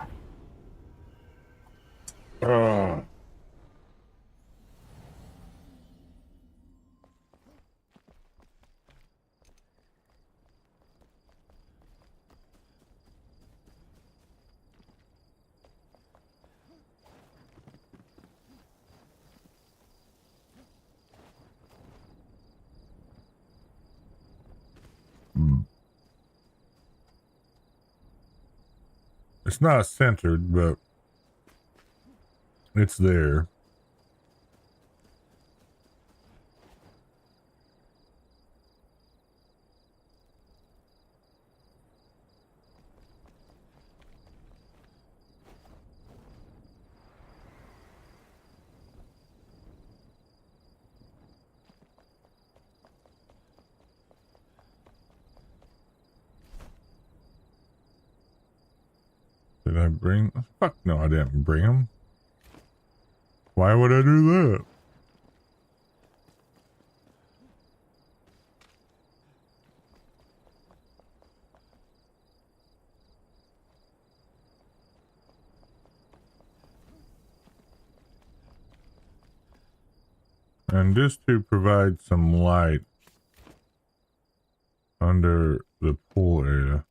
It's not centered, but it's there. Did I bring? Fuck no, I didn't bring them. Why would I do that? And just to provide some light under the pool area.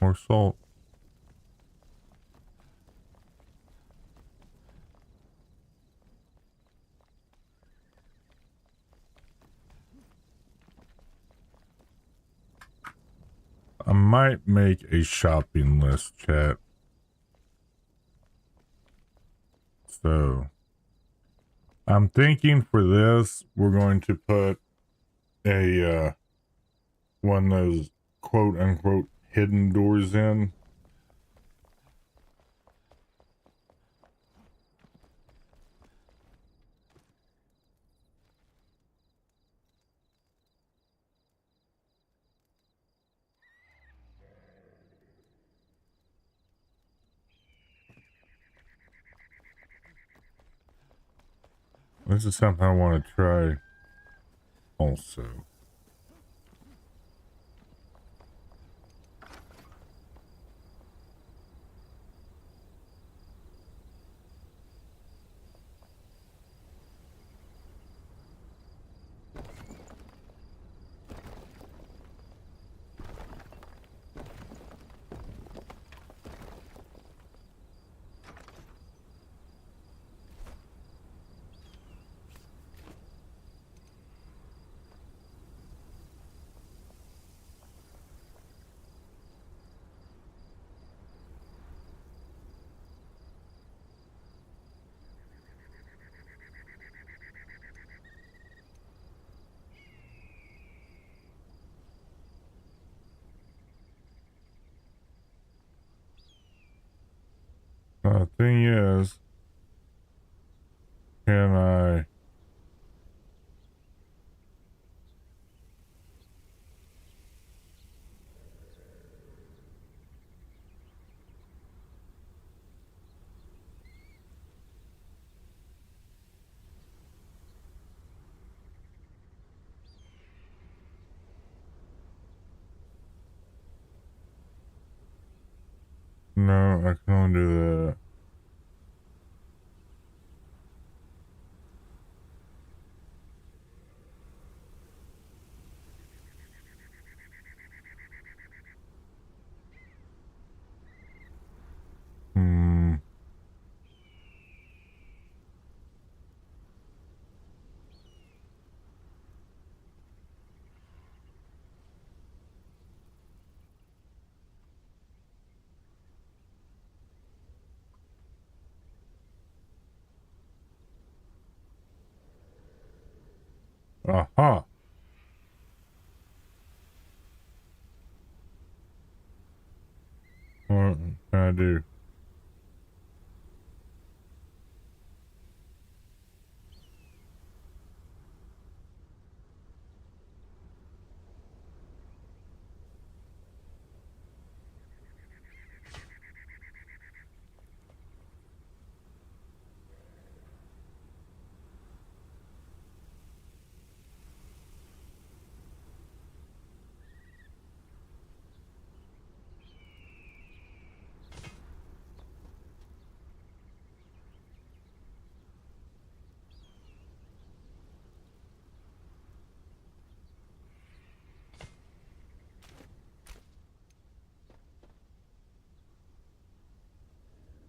More salt. I might make a shopping list, chat. So, I'm thinking for this, we're going to put a, one of those quote unquote hidden doors in. This is something I want to try also. The thing is, can I... No, I can only do that. Hmm. Aha. What can I do?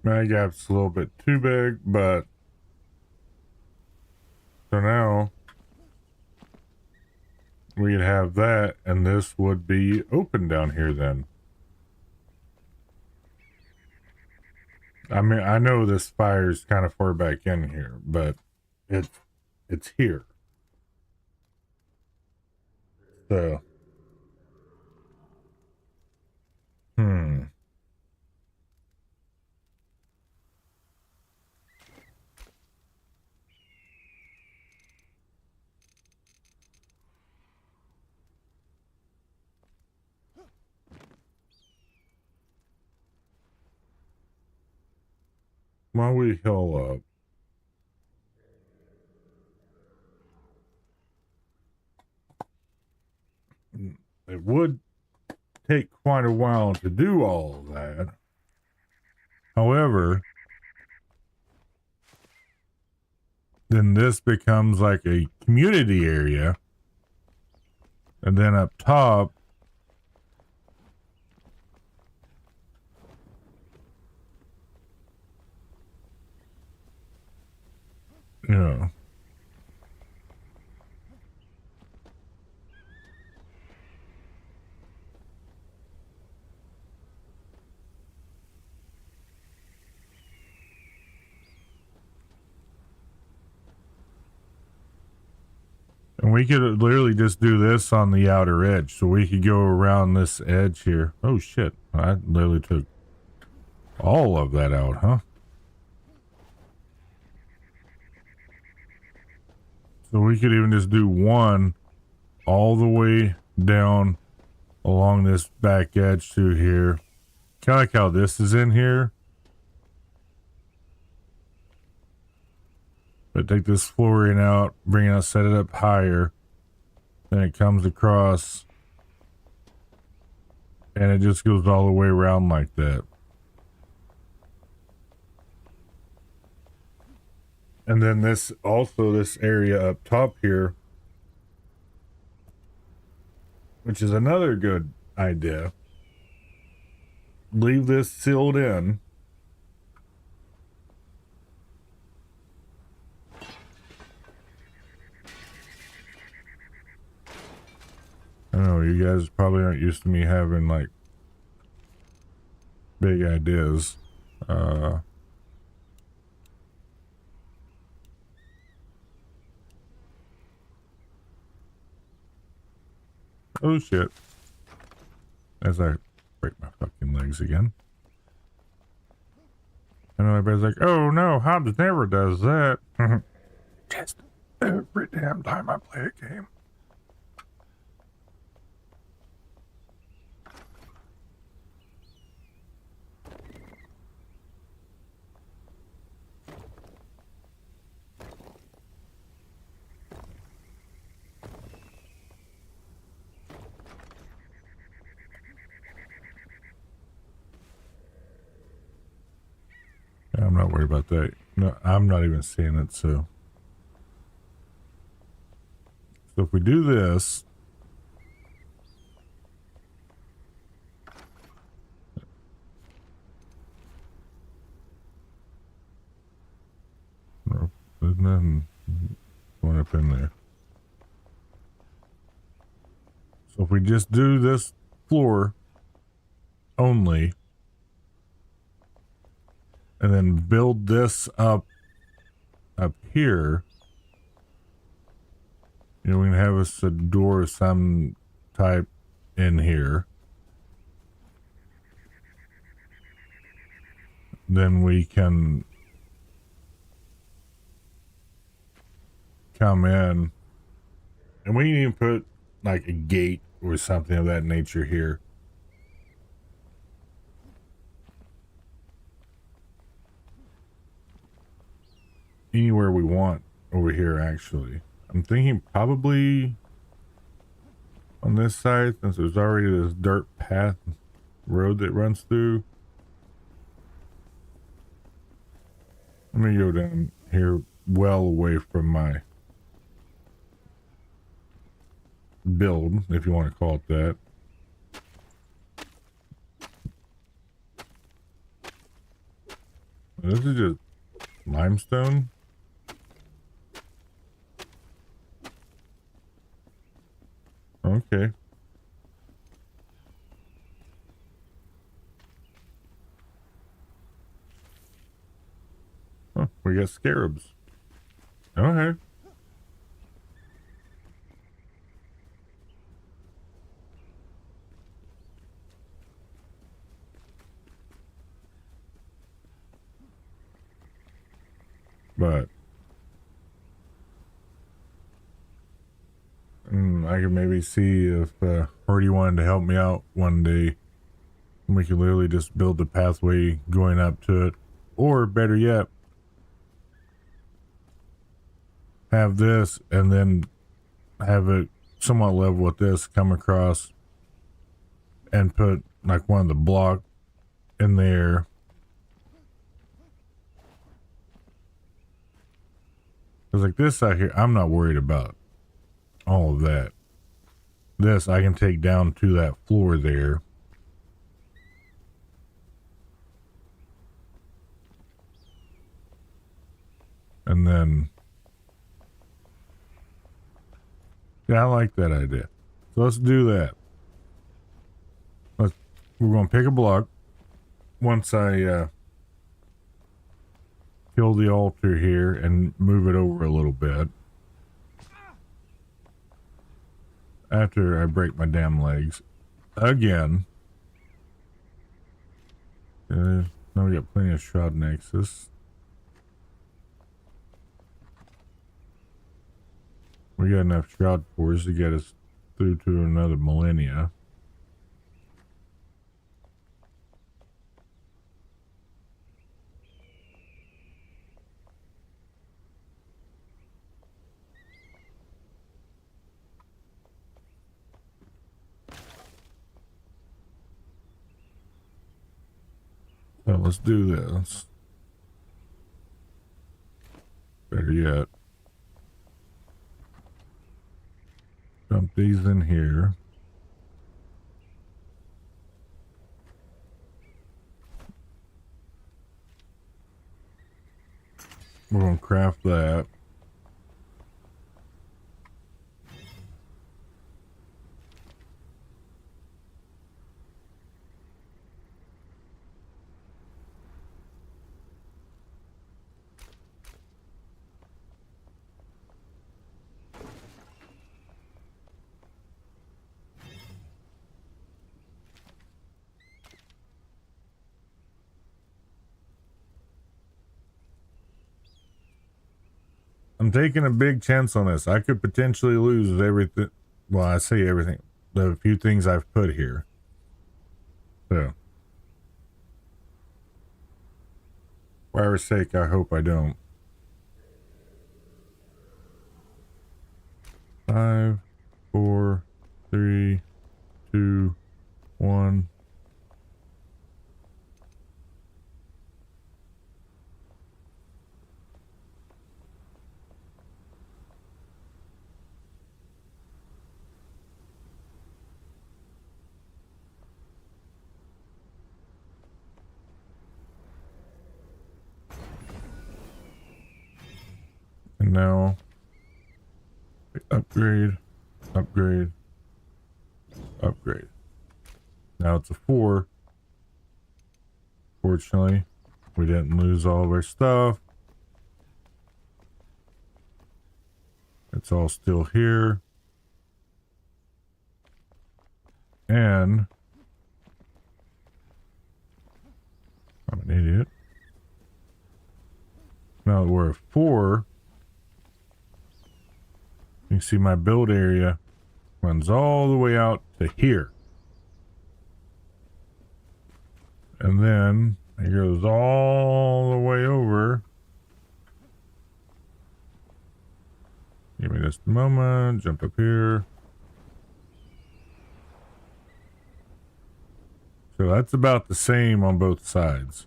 My gap's a little bit too big, but so now we'd have that, and this would be open down here then. I mean, I know this fire's kind of far back in here, but it's here. So, hmm. While we heal up, it would take quite a while to do all of that. However, then this becomes like a community area. And then up top, you know, and we could literally just do this on the outer edge. So we could go around this edge here. Oh shit. I literally took all of that out, huh? So we could even just do one all the way down along this back edge to here. Kind of like how this is in here. But take this flooring out, bring it out, set it up higher. Then it comes across. And it just goes all the way around like that. And then this area up top here, which is another good idea. Leave this sealed in. I don't know, you guys probably aren't used to me having like big ideas. Oh shit. As I break my fucking legs again. And everybody's like, oh no, Hobbs never does that. Just every damn time I play a game. I'm not worried about that. No, I'm not even seeing it, so if we do this, no, there's nothing going up in there. So if we just do this floor only, and then build this up here, you know, we can have us a door of some type in here. Then we can come in, and we can even put like a gate or something of that nature here. Anywhere we want over here, actually. I'm thinking probably on this side, since there's already this dirt path road that runs through. Let me go down here well away from my build, if you want to call it that. This is just limestone. Okay. Oh, we got scarabs. Okay. But I could maybe see if Hardy wanted to help me out one day. We could literally just build the pathway going up to it. Or better yet, have this and then have it somewhat level with this, come across and put like one of the block in there. Because like this out here, I'm not worried about all of that. This I can take down to that floor there. And then, yeah, I like that idea. So let's do that. We're going to pick a block. Once I kill the altar here and move it over a little bit. After I break my damn legs. Again. Now we got plenty of shroud nexus. We got enough shroud cores to get us through to another millennia. So let's do this. Better yet. Dump these in here. We're going to craft that. I'm taking a big chance on this. I could potentially lose everything. Well, I say everything. The few things I've put here. So. For our sake, I hope I don't. 5, 4, 3, 2, 1. And now, upgrade, upgrade, upgrade. Now it's a 4. Fortunately, we didn't lose all of our stuff. It's all still here. And I'm an idiot. Now that we're at 4, you can see my build area runs all the way out to here. And then it goes all the way over. Give me just a moment. Jump up here. So that's about the same on both sides.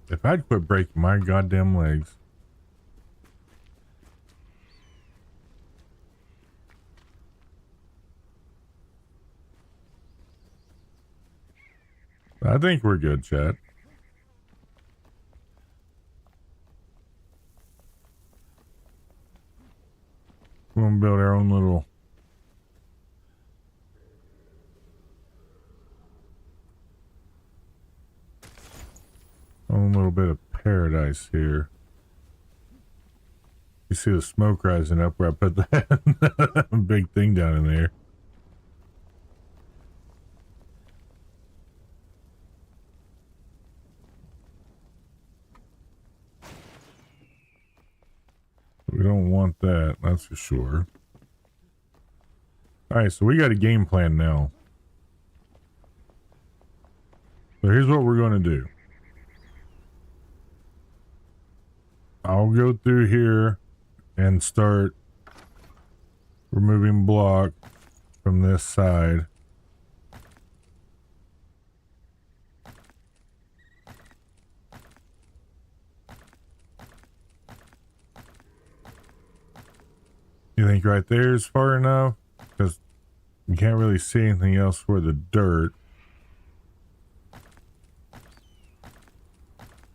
If I'd quit breaking my goddamn legs. I think we're good, chat. A little bit of paradise here. You see the smoke rising up where I put that big thing down in there. We don't want that, that's for sure. Alright, so we got a game plan now. So here's what we're going to do. I'll go through here and start removing block from this side. You think right there is far enough? Because you can't really see anything else for the dirt.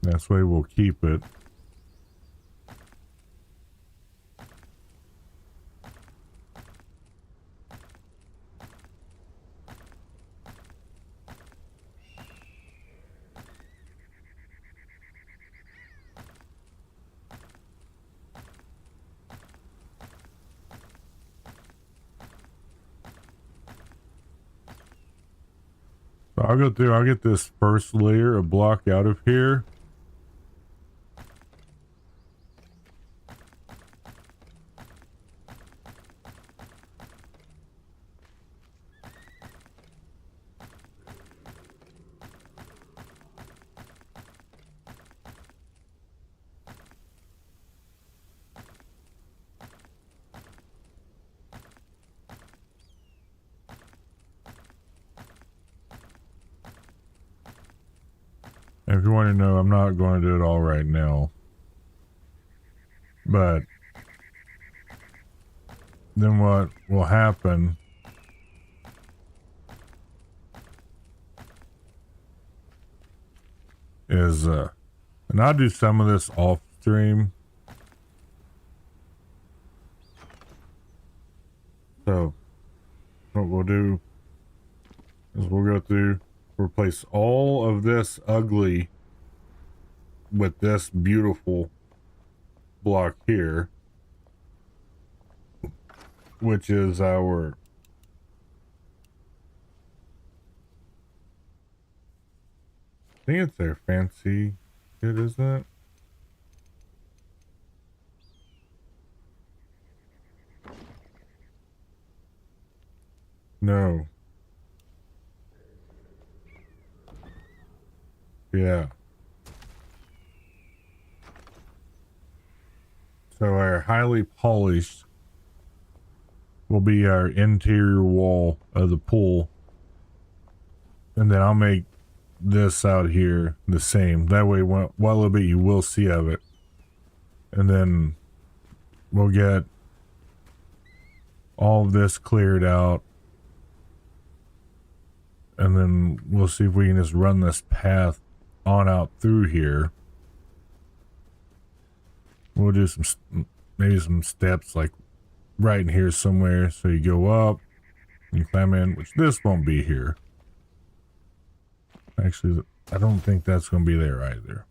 That's the way we'll keep it. So I'll go through, I'll get this first layer of block out of here. If you want to know, I'm not going to do it all right now. But then what will happen is, and I'll do some of this off stream. So what we'll do is we'll go through, replace all of this ugly with this beautiful block here, which is our I think it's their fancy shit, isn't it? No. Yeah. So our highly polished will be our interior wall of the pool. And then I'll make this out here the same. That way, what little bit you will see of it. And then we'll get all of this cleared out. And then we'll see if we can just run this path on out through here. We'll do maybe some steps like right in here somewhere. So you go up, you climb in, which this won't be here. Actually, I don't think that's going to be there either.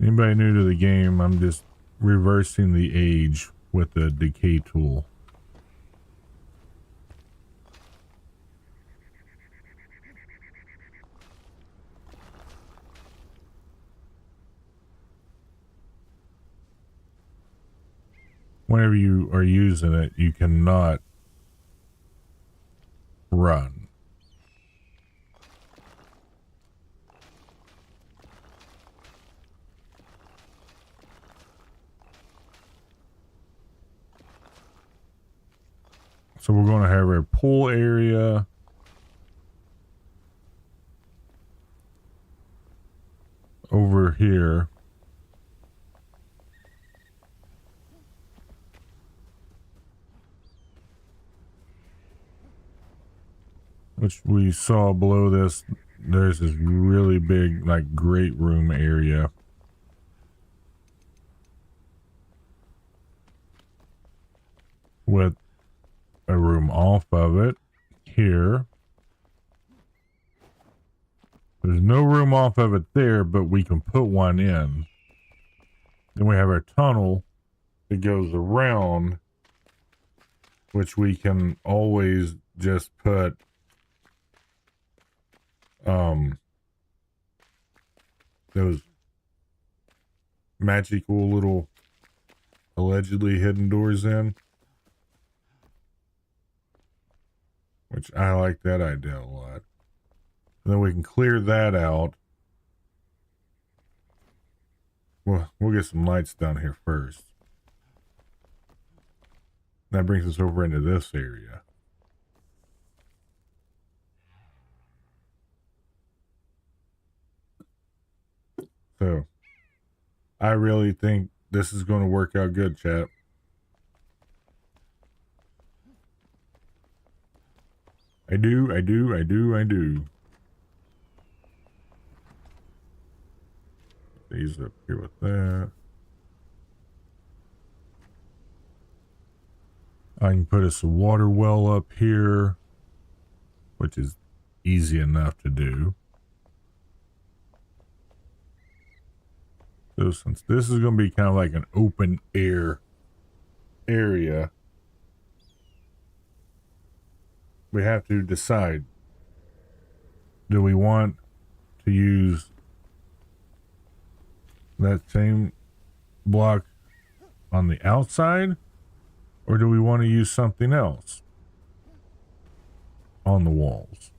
Anybody new to the game, I'm just reversing the age with the decay tool. Whenever you are using it, you cannot run. So we're going to have our pool area. over here. Which we saw below this, there's this really big, like, great room area. With a room off of it here. There's no room off of it there, but we can put one in. Then we have our tunnel that goes around, which we can always just put those magical little allegedly hidden doors in, which I like that idea a lot. And then we can clear that out. Well, we'll get some lights down here first. That brings us over into this area. So, I really think this is going to work out good, chat. I do. These up here with that. I can put us a water well up here, which is easy enough to do. So since this is going to be kind of like an open air area, we have to decide, do we want to use that same block on the outside, or do we want to use something else on the walls?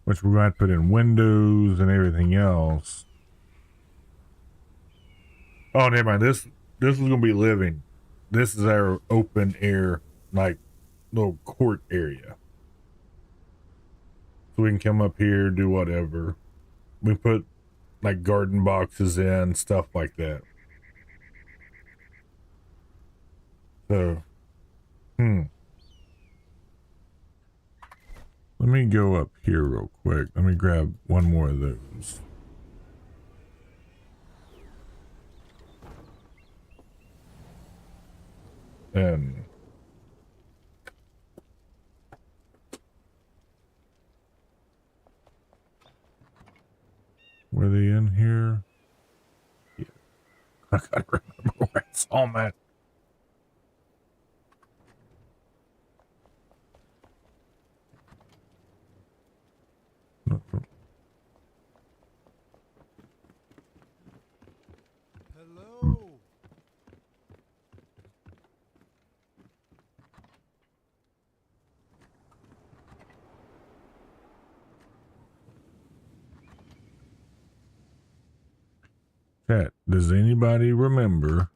Which we might put in windows and everything else. Oh, never mind. This is gonna be living. This is our open air, like, little court area. So we can come up here, do whatever. We put like garden boxes in, stuff like that. So, let me go up here real quick. Let me grab one more of those. And were they in here? Yeah. I gotta remember where I saw them at. Hello. Chat, does anybody remember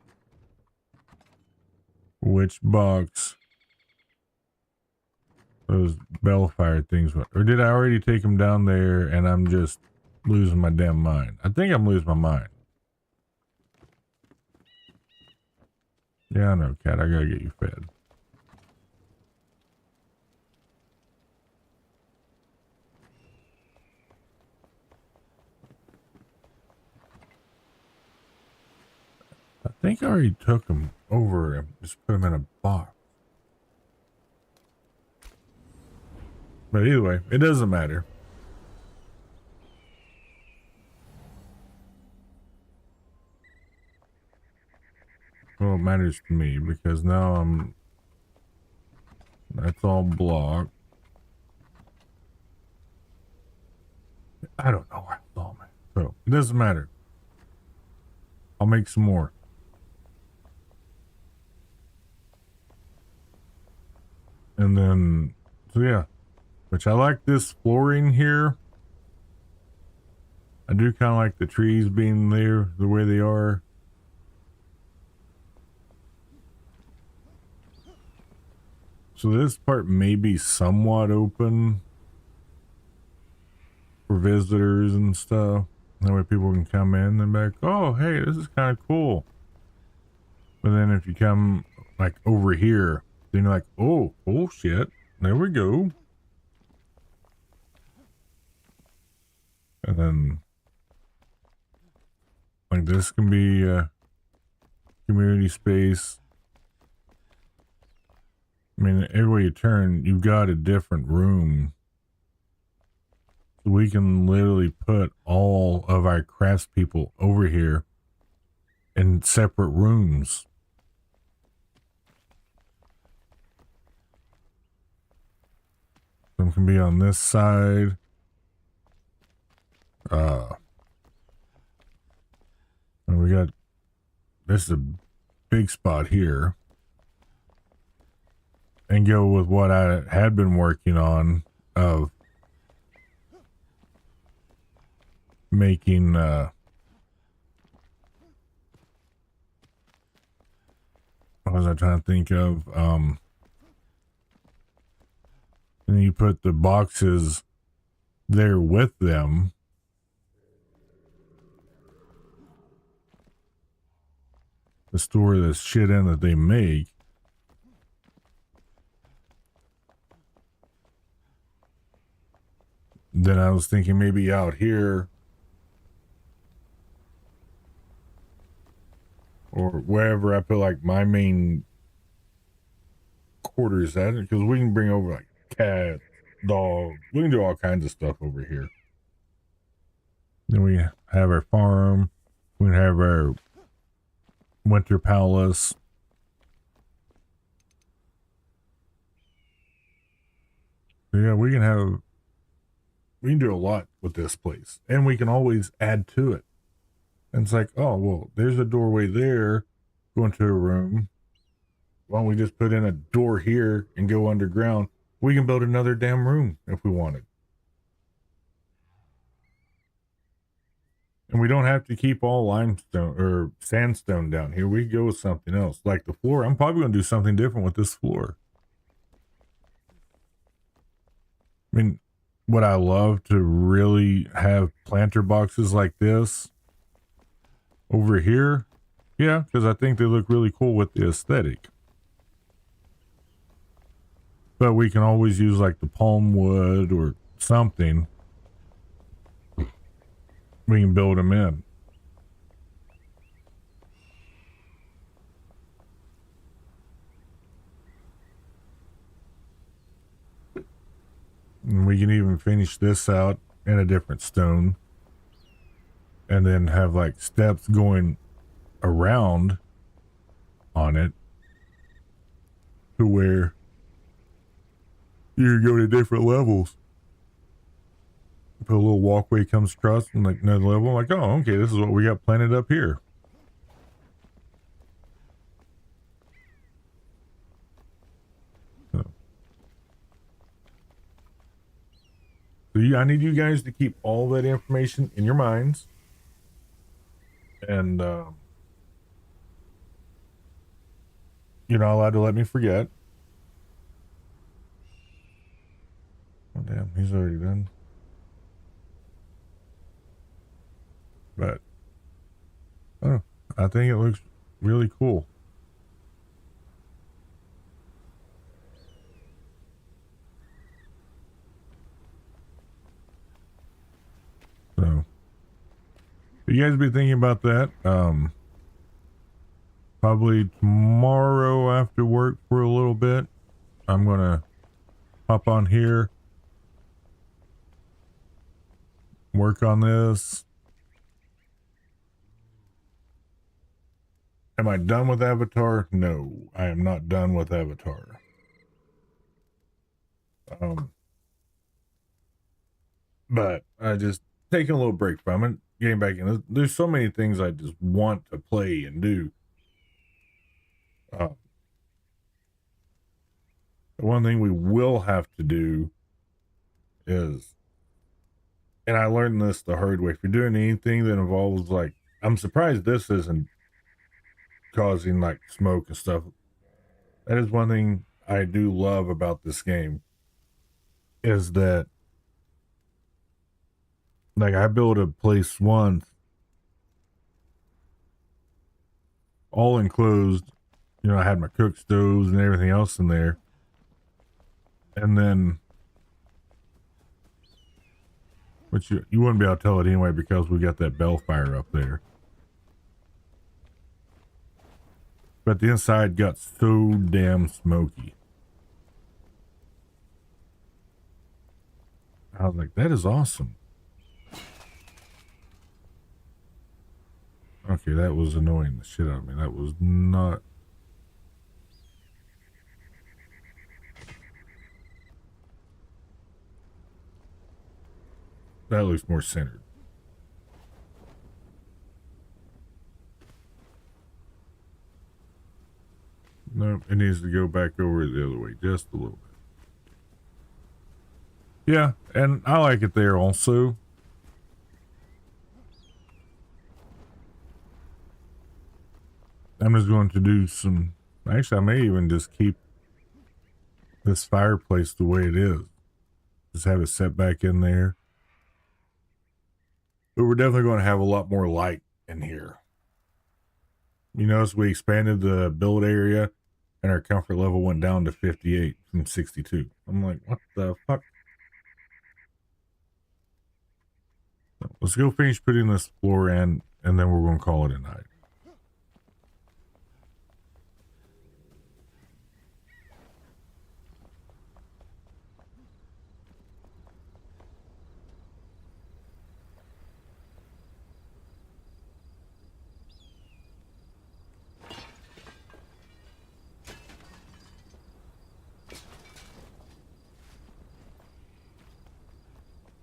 which box those bellfire things were? Or did I already take them down there and I'm just losing my damn mind? I think I'm losing my mind. Yeah, I know, Cat. I gotta get you fed. I think I already took them over and just put them in a box. But either way, it doesn't matter. Well, it matters to me because now that's all blocked. I don't know where I saw them. So it doesn't matter. I'll make some more. And then, so yeah, which I like this flooring here. I do kind of like the trees being there the way they are. So this part may be somewhat open for visitors and stuff. That way people can come in and be like, oh, hey, this is kind of cool. But then if you come like over here, then you're like, oh shit, there we go. And then like this can be a community space. I mean, everywhere you turn, you've got a different room. So we can literally put all of our craftspeople over here in separate rooms. Some can be on this side. And we got, this is a big spot here. And go with what I had been working on of making, what was I trying to think of? And you put the boxes there with them. To store the shit in that they make. Then I was thinking maybe out here or wherever I put like my main quarters at, because we can bring over like cat, dog, we can do all kinds of stuff over here. Then we have our farm, we can have our winter palace. So yeah, we can do a lot with this place, and we can always add to it. And it's like, oh, well, there's a doorway there, go into a room. Why don't we just put in a door here and go underground? We can build another damn room if we wanted. And we don't have to keep all limestone or sandstone down here. We can go with something else. Like the floor, I'm probably going to do something different with this floor. I mean, would I love to really have planter boxes like this over here? Yeah, because I think they look really cool with the aesthetic. But we can always use like the palm wood or something. We can build them in. And we can even finish this out in a different stone. And then have like steps going around on it to where you go to different levels. Put a little walkway comes across and like another level. I'm like, oh, okay, this is what we got planted up here. So yeah, I need you guys to keep all that information in your minds. And you're not allowed to let me forget. Oh, damn, he's already done. But, oh, I think it looks really cool. So, you guys be thinking about that. Probably tomorrow after work for a little bit. I'm going to hop on here, work on this. Am I done with Avatar? No, I am not done with Avatar. But I just taking a little break from it, getting back in. There's so many things I just want to play and do. The one thing we will have to do is, and I learned this the hard way, if you're doing anything that involves like, I'm surprised this isn't causing like smoke and stuff. That is one thing I do love about this game, is that Like I built a place once, all enclosed. You know, I had my cook stoves and everything else in there. And then, which you wouldn't be able to tell it anyway because we got that bell fire up there. But the inside got so damn smoky. I was like, that is awesome. Okay, that was annoying the shit out of me. That was not. That looks more centered. Nope, it needs to go back over the other way just a little bit. Yeah, and I like it there also. I'm just going to do some. Actually, I may even just keep this fireplace the way it is. Just have it set back in there. But we're definitely going to have a lot more light in here. You notice we expanded the build area and our comfort level went down to 58 from 62. I'm like, what the fuck? Let's go finish putting this floor in and then we're going to call it a night.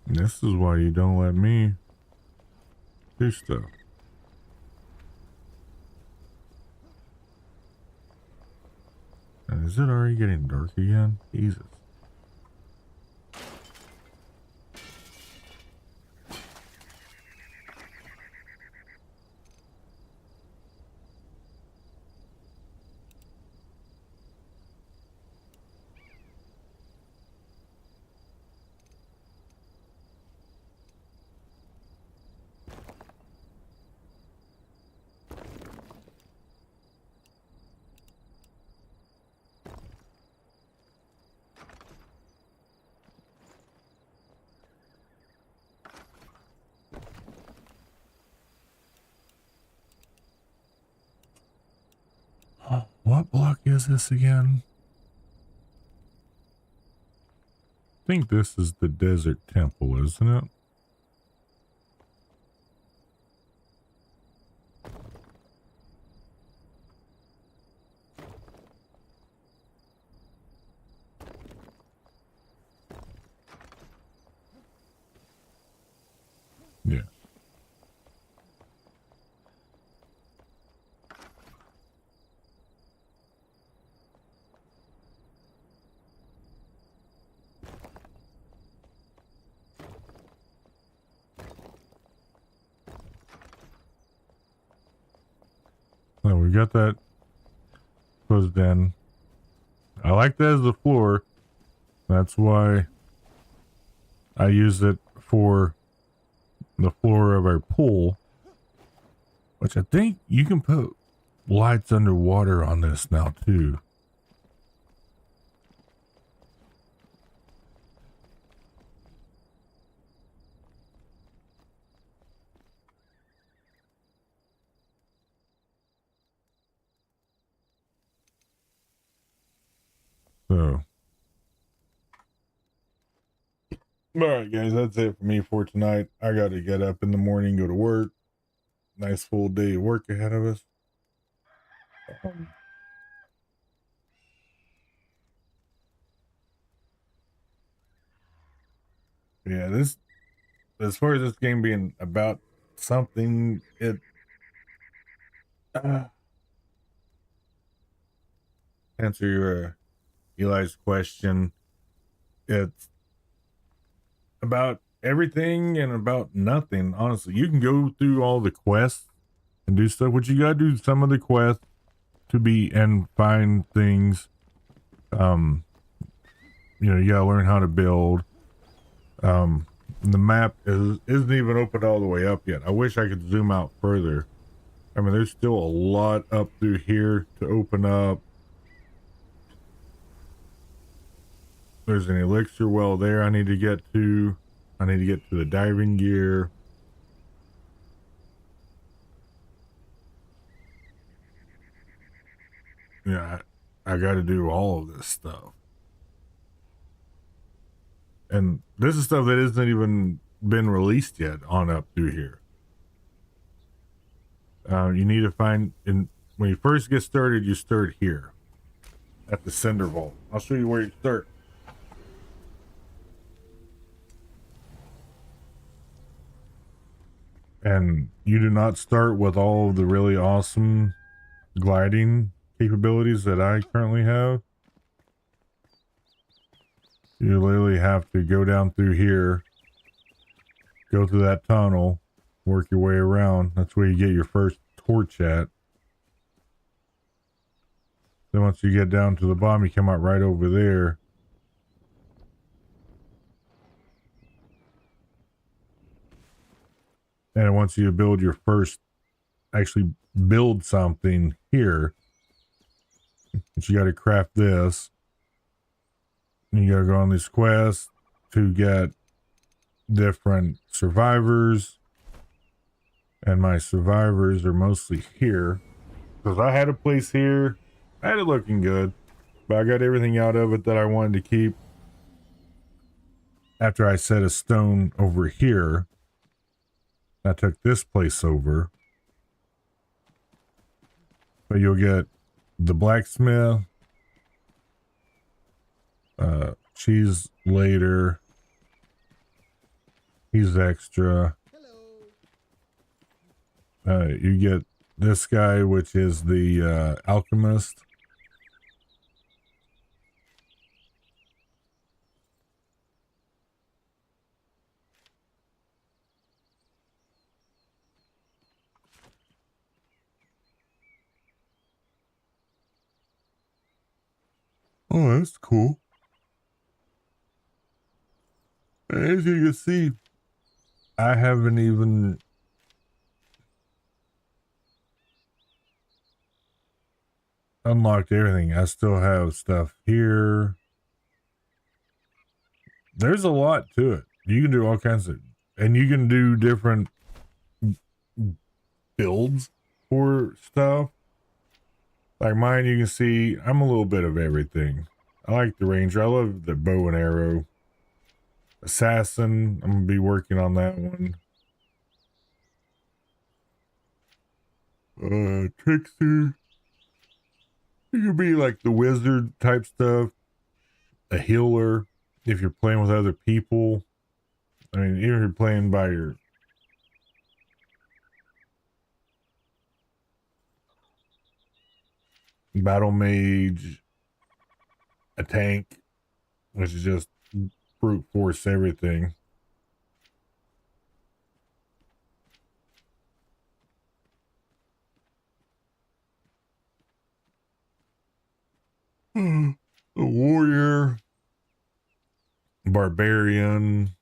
This is why you don't let me do stuff. And is it already getting dark again? Jesus. What block is this again? I think this is the desert temple, isn't it? Yeah. So we got that closed in. I like that as the floor. That's why I use it for the floor of our pool, which I think you can put lights underwater on this now too. So, all right, guys, that's it for me for tonight. I got to get up in the morning, go to work. Nice full day of work ahead of us. Yeah, this, as far as this game being about something, it answer your Eli's question. It's about everything and about nothing. Honestly, you can go through all the quests and do stuff, but you gotta do some of the quests to be and find things. You know, you gotta learn how to build. the map isn't even opened all the way up yet. I wish I could zoom out further. I mean, there's still a lot up through here to open up. There's an elixir well there I need to get to. I need to get to the diving gear. Yeah, I got to do all of this stuff. And this is stuff that isn't even been released yet on up through here. You need to find, when you first get started, you start here at the Cinder Vault. I'll show you where you start. And you do not start with all of the really awesome gliding capabilities that I currently have. You literally have to go down through here, go through that tunnel, work your way around. That's where you get your first torch at. Then once you get down to the bottom, you come out right over there. And once you build your first, actually build something here, but you got to craft this. And you got to go on these quests to get different survivors. And my survivors are mostly here. Because I had a place here. I had it looking good. But I got everything out of it that I wanted to keep. After I set a stone over here, I took this place over. But you'll get the blacksmith. She's later. He's extra. You get this guy, which is the alchemist. Oh, that's cool. As you can see, I haven't even unlocked everything. I still have stuff here. There's a lot to it. You can do all kinds of, and you can do different builds for stuff. Like mine, you can see I'm a little bit of everything. I like the ranger. I love the bow and arrow. Assassin, I'm gonna be working on that one. Trickster. You could be like the wizard type stuff. A healer if you're playing with other people. I mean, even if you're playing by your battle mage, a tank, which is just brute force everything. A warrior, barbarian,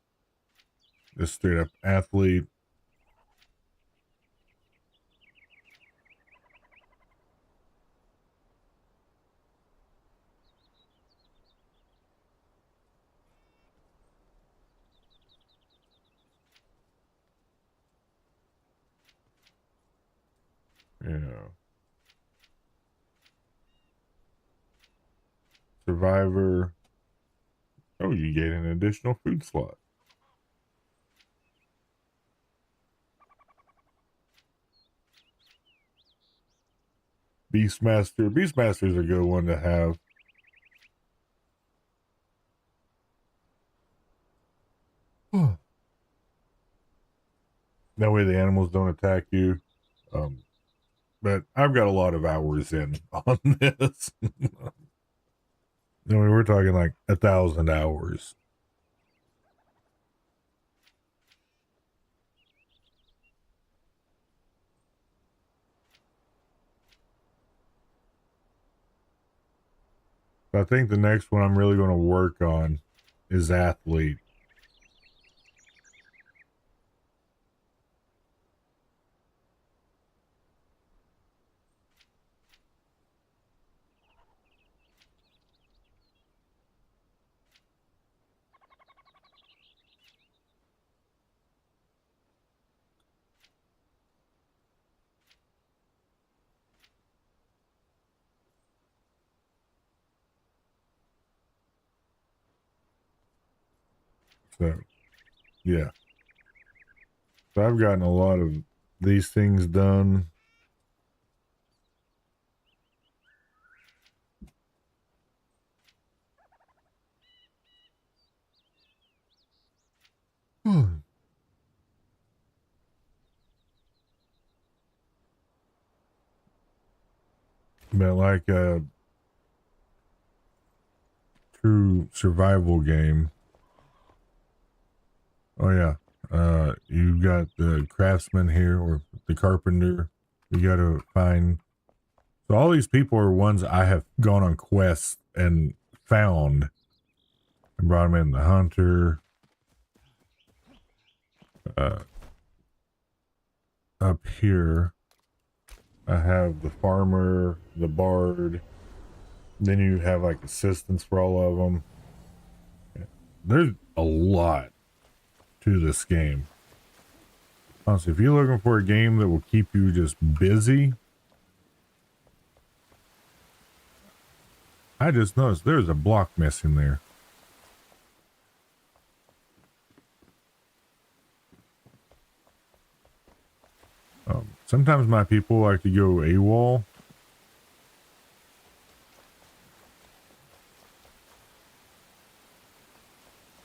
just straight up athlete. Yeah. Survivor. Oh, you get an additional food slot. Beastmaster. Beastmaster's a good one to have. That way the animals don't attack you. But I've got a lot of hours in on this. I mean, we're talking like 1,000 hours. I think the next one I'm really going to work on is athlete. So, yeah. So I've gotten a lot of these things done. But like a true survival game. Oh yeah. You got the craftsman here or the carpenter. You got to find. So all these people are ones I have gone on quests and found and brought them in. The hunter. Up here, I have the farmer, the bard. Then you have like assistants for all of them. There's a lot to this game. Honestly, if you're looking for a game that will keep you just busy, I just noticed there's a block missing there. Sometimes my people like to go AWOL.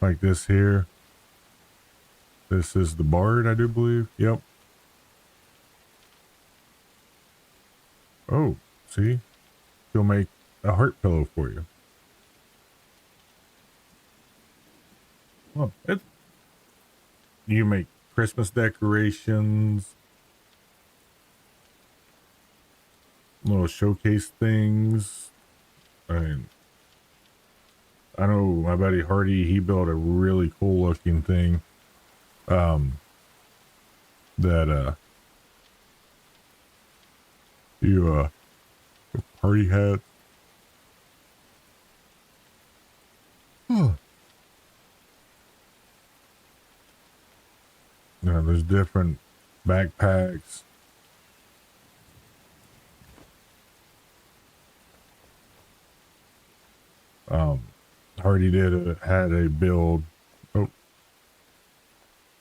Like this here. This is the bard, I do believe. Yep. Oh, see? He'll make a heart pillow for you. Well, you make Christmas decorations, little showcase things. I mean, I know my buddy Hardy, he built a really cool looking thing. You party hat. Huh. Yeah, there's different backpacks. Hardy had a build. Oh,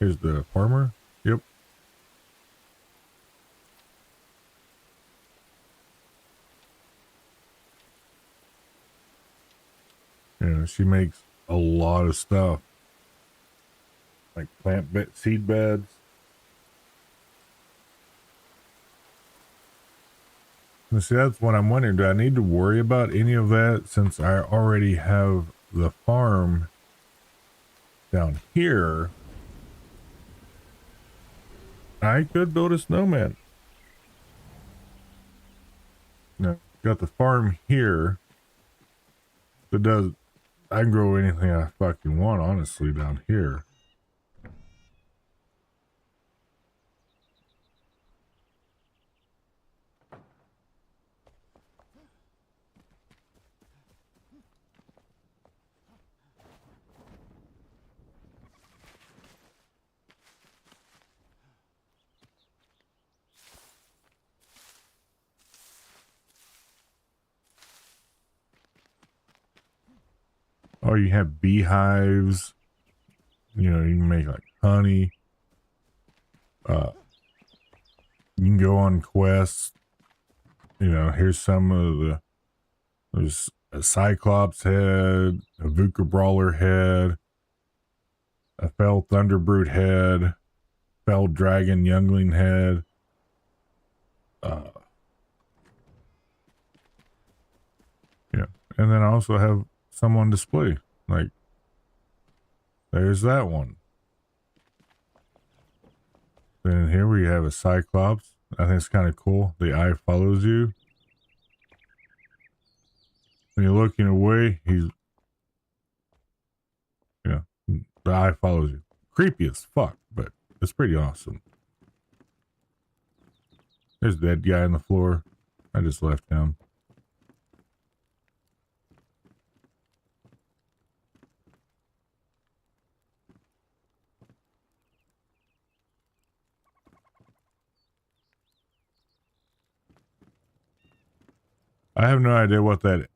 here's the farmer. Yep. Yeah, she makes a lot of stuff. Like seed beds. And see, that's what I'm wondering. Do I need to worry about any of that since I already have the farm down here? I could build a snowman. No, got the farm here. That does. I can grow anything I fucking want, honestly, down here. Oh, you have beehives. You know, you can make like honey. You can go on quests. You know, here's some of there's a Cyclops head, a Vuka Brawler head, a Fell Thunderbrute head, Fell Dragon Youngling head. Yeah, and then I also have some on display. Like, there's that one. Then here we have a Cyclops. I think it's kind of cool. The eye follows you. When you're looking away, the eye follows you. Creepy as fuck, but it's pretty awesome. There's that guy on the floor. I just left him. I have no idea what that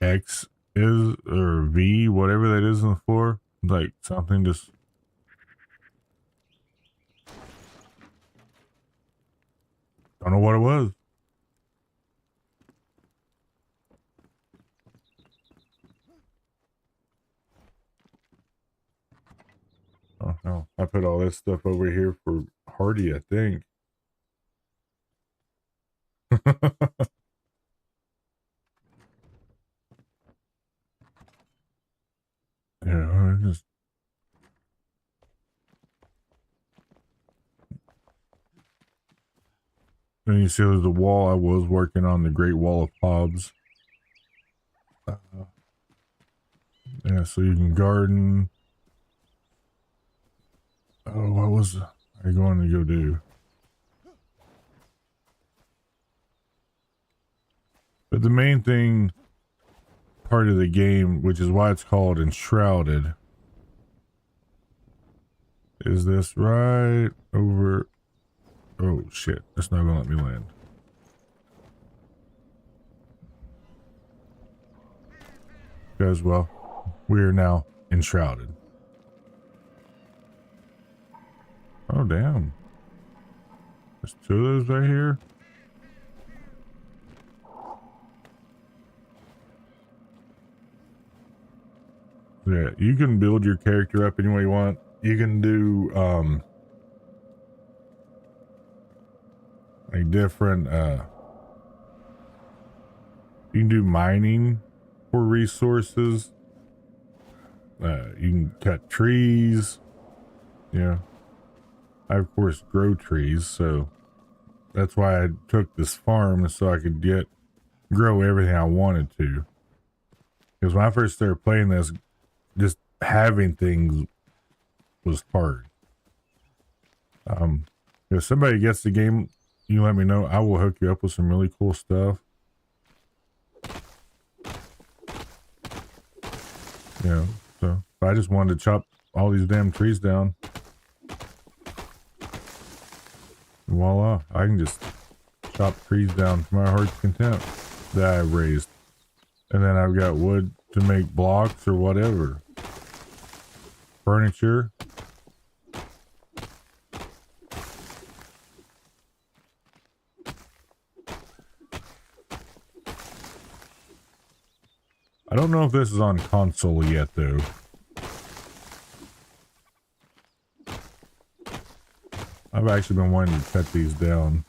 X is or V, whatever that is on the floor. Like something just Don't know what it was. Oh no, I put all this stuff over here for Hardy, I think. Yeah, I just. And you see there's a wall. I was working on the Great Wall of Hobbs. Yeah, so you can garden. Oh, what was I going to go do? But the main thing, part of the game, which is why it's called Enshrouded, is this right over. Oh shit, that's not gonna let me land. Because, well, we are now enshrouded. Oh damn. There's two of those right here. Yeah, you can build your character up any way you want. You can do a different you can do mining for resources. You can cut trees. Yeah. I of course grow trees, so that's why I took this farm, so I could grow everything I wanted to. Because when I first started playing this, just having things was hard. If somebody gets the game, you let me know. I will hook you up with some really cool stuff. Yeah, so if I just wanted to chop all these damn trees down, voila, I can just chop trees down to my heart's content that I raised. And then I've got wood to make blocks or whatever. Furniture. I don't know if this is on console yet, though. I've actually been wanting to cut these down.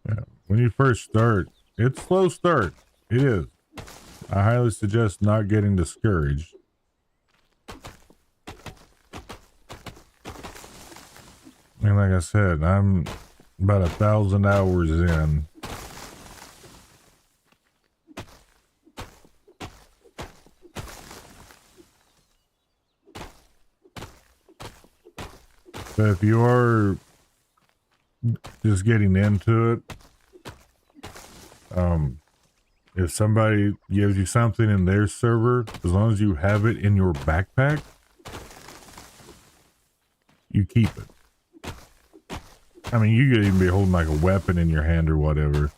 Yeah. When you first start, it's slow start. It is. I highly suggest not getting discouraged. And like I said, I'm about 1,000 hours in. But if you are just getting into it, if somebody gives you something in their server, as long as you have it in your backpack, you keep it. I mean, you could even be holding like a weapon in your hand or whatever.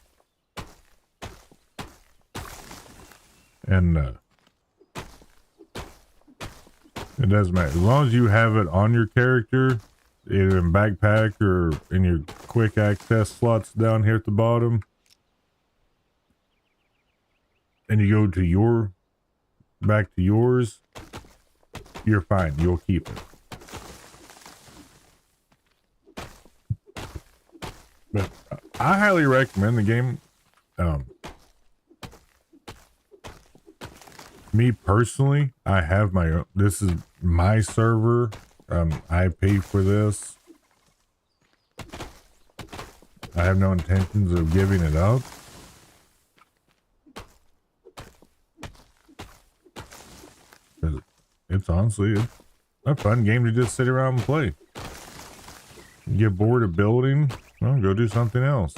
And it doesn't matter. As long as you have it on your character, either in backpack or in your quick access slots down here at the bottom, and you go to back to yours, you're fine. You'll keep it. But I highly recommend the game. Me personally, I have my own. This is my server. I pay for this. I have no intentions of giving it up. It's honestly a fun game to just sit around and play. You get bored of building, well, go do something else.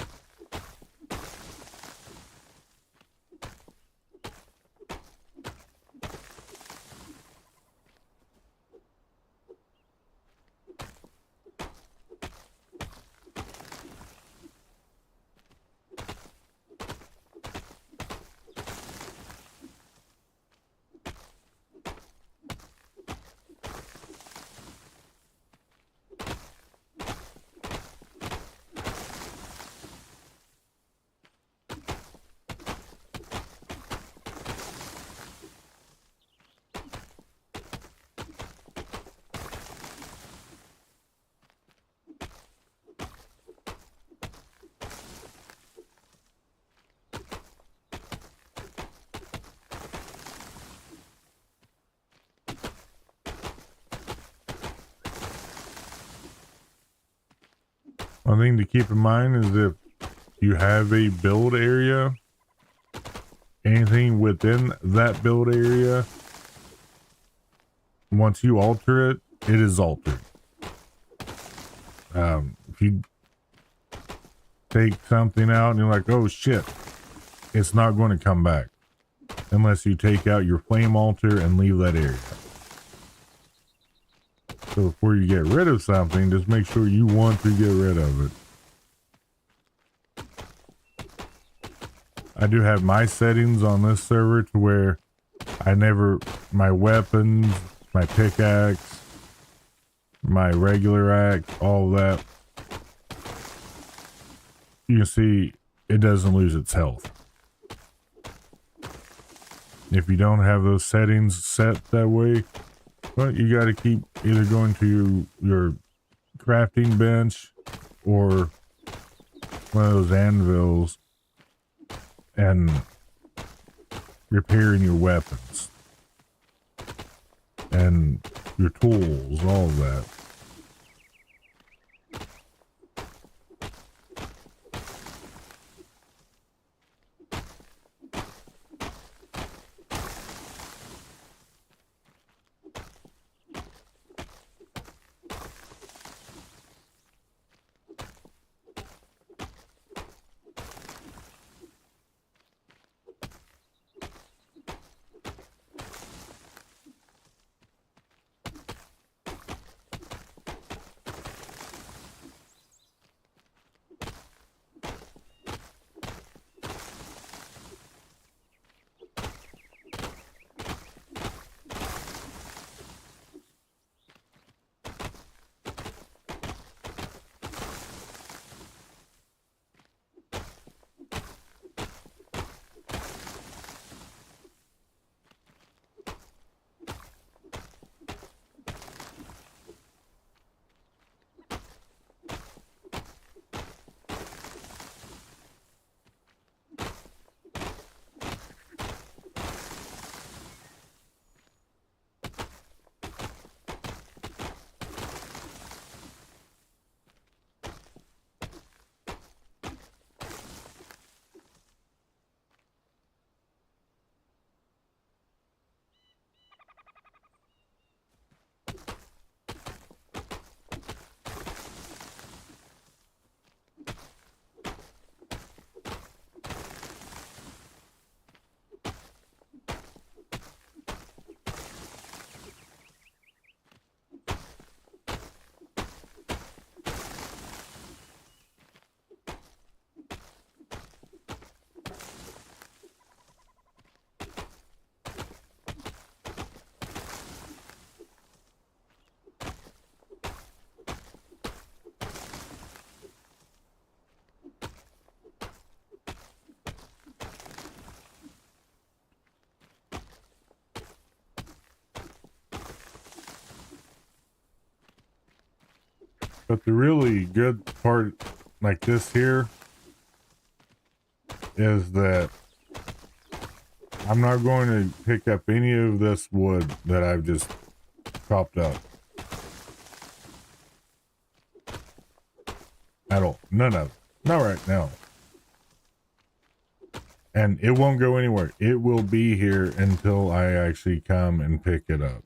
One thing to keep in mind is if you have a build area, anything within that build area, once you alter it, it is altered. If you take something out and you're like, oh shit, it's not going to come back unless you take out your flame altar and leave that area. So before you get rid of something, just make sure you want to get rid of it. I do have my settings on this server to where my weapons, my pickaxe, my regular axe, all of that, you can see it doesn't lose its health. If you don't have those settings set that way, well, you got to keep either going to your crafting bench or one of those anvils and repairing your weapons and your tools, all of that. But the really good part, like this here, is that I'm not going to pick up any of this wood that I've just chopped up. At all. None of it. Not right now. And it won't go anywhere. It will be here until I actually come and pick it up.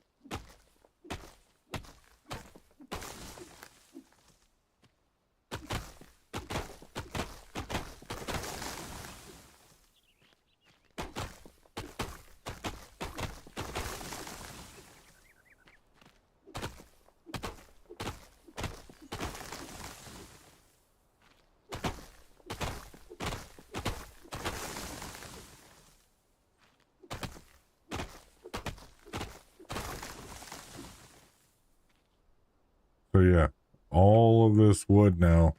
So yeah, all of this wood now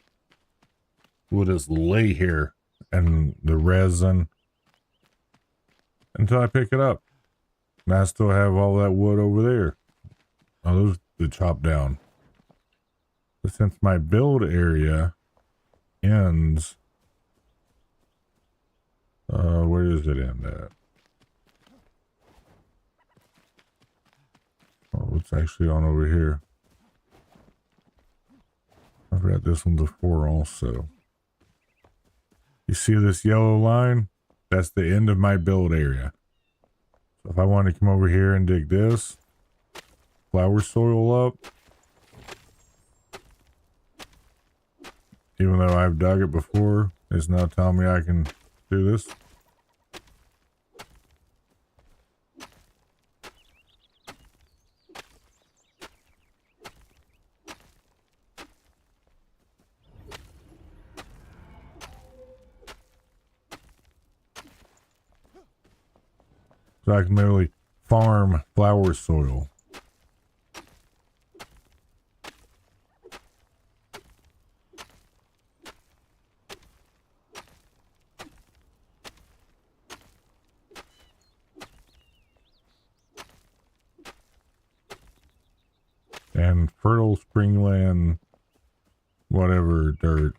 will just lay here and the resin until I pick it up. And I still have all that wood over there. Oh, those to chop down. But since my build area ends, where does it end at? Oh, it's actually on over here. I got this one before also. You see this yellow line? That's the end of my build area. So if I want to come over here and dig this flower soil up, even though I've dug it before, it's now telling me I can do this. So I can literally farm flower soil. And fertile springland, whatever dirt.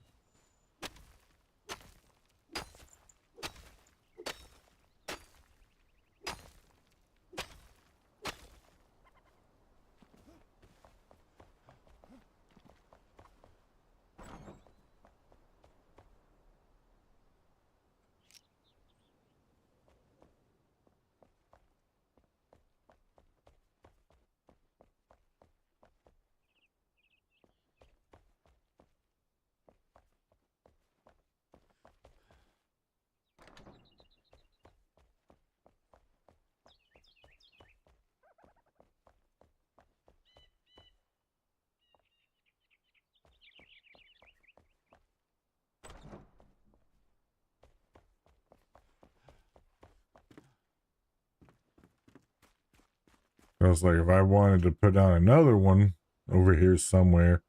I was like, if I wanted to put down another one over here somewhere,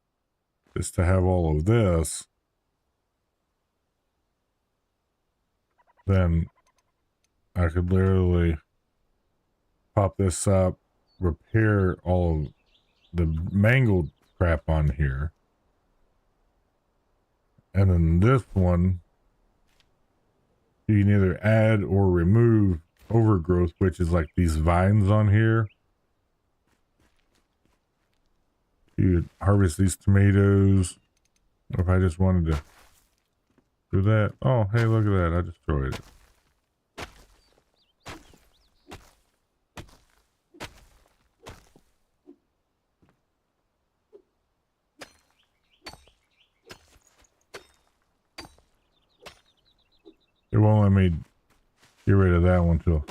just to have all of this, then I could literally pop this up, repair all of the mangled crap on here. And then this one, you can either add or remove overgrowth, which is like these vines on here. You harvest these tomatoes. Or if I just wanted to do that. Oh, hey, look at that. I destroyed it. It won't let me get rid of that one too.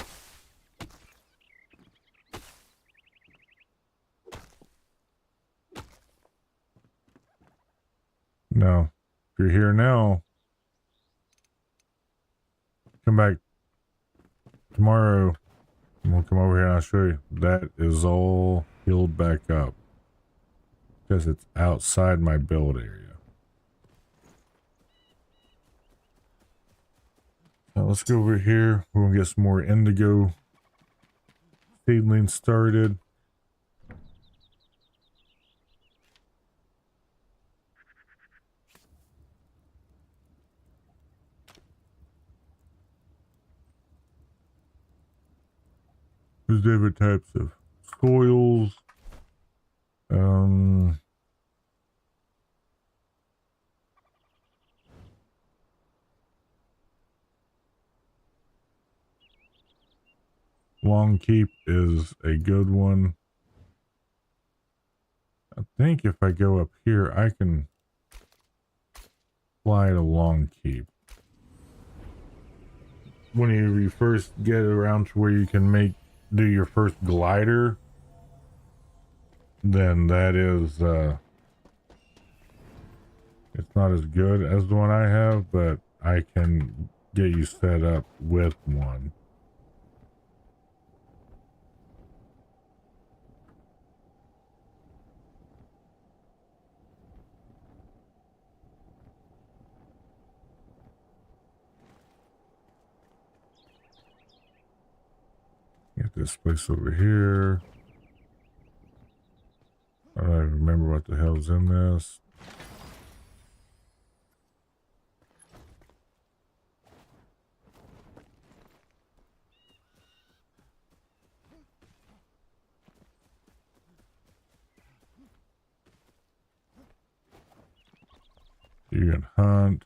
No. If you're here now, come back tomorrow and we'll come over here and I'll show you. That is all healed back up because it's outside my build area. Now let's go over here. We're gonna get some more indigo seedlings started. There's different types of soils. Long keep is a good one. I think if I go up here, I can fly to long keep. When you first get around to where you can do your first glider, then that is it's not as good as the one I have, but I can get you set up with one. Get this place over here. I don't even remember what the hell's in this. You can hunt.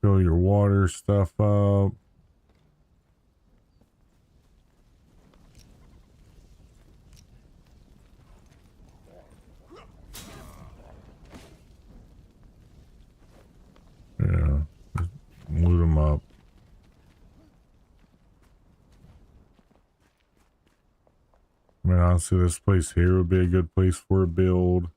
Fill your water stuff up. Yeah, just loot them up. I mean, honestly, this place here would be a good place for a build.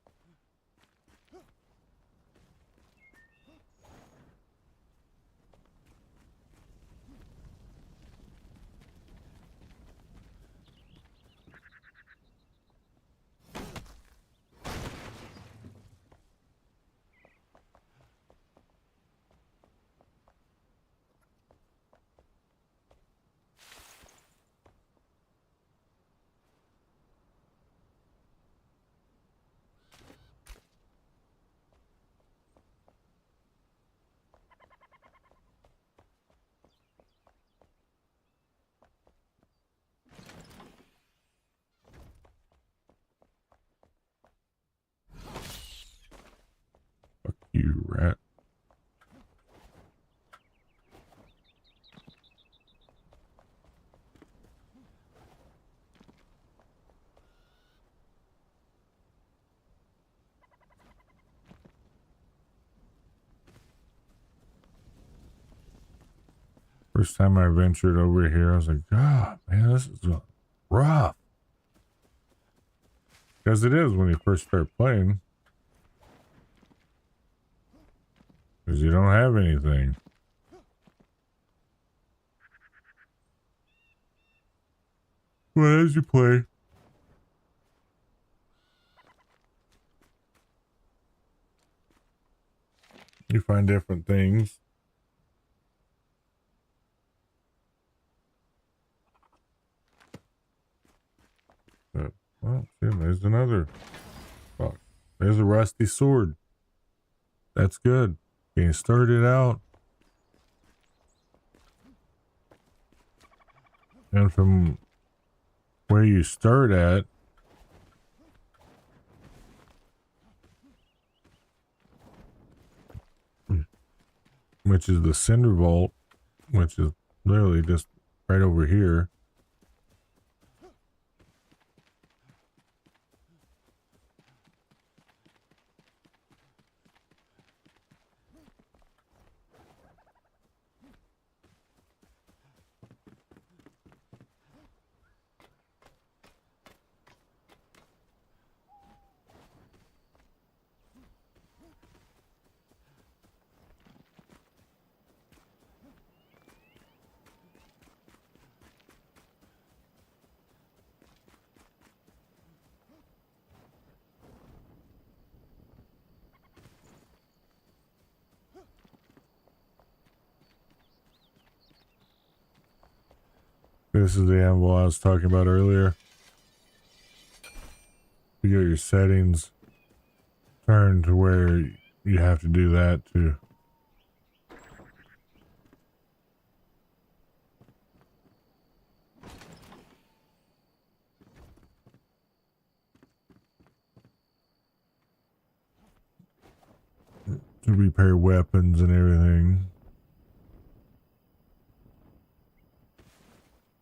Fuck you, rat. First time I ventured over here, I was like, God, man, this is rough. Because it is when you first start playing. Because you don't have anything. But as you play, you find different things. But, well, see, there's another. Fuck. There's a rusty sword. That's good. Can you start it out? And from where you start at, which is the Cinder Vault, which is literally just right over here. This is the anvil I was talking about earlier. You get your settings turned to where you have to do that to repair weapons and everything.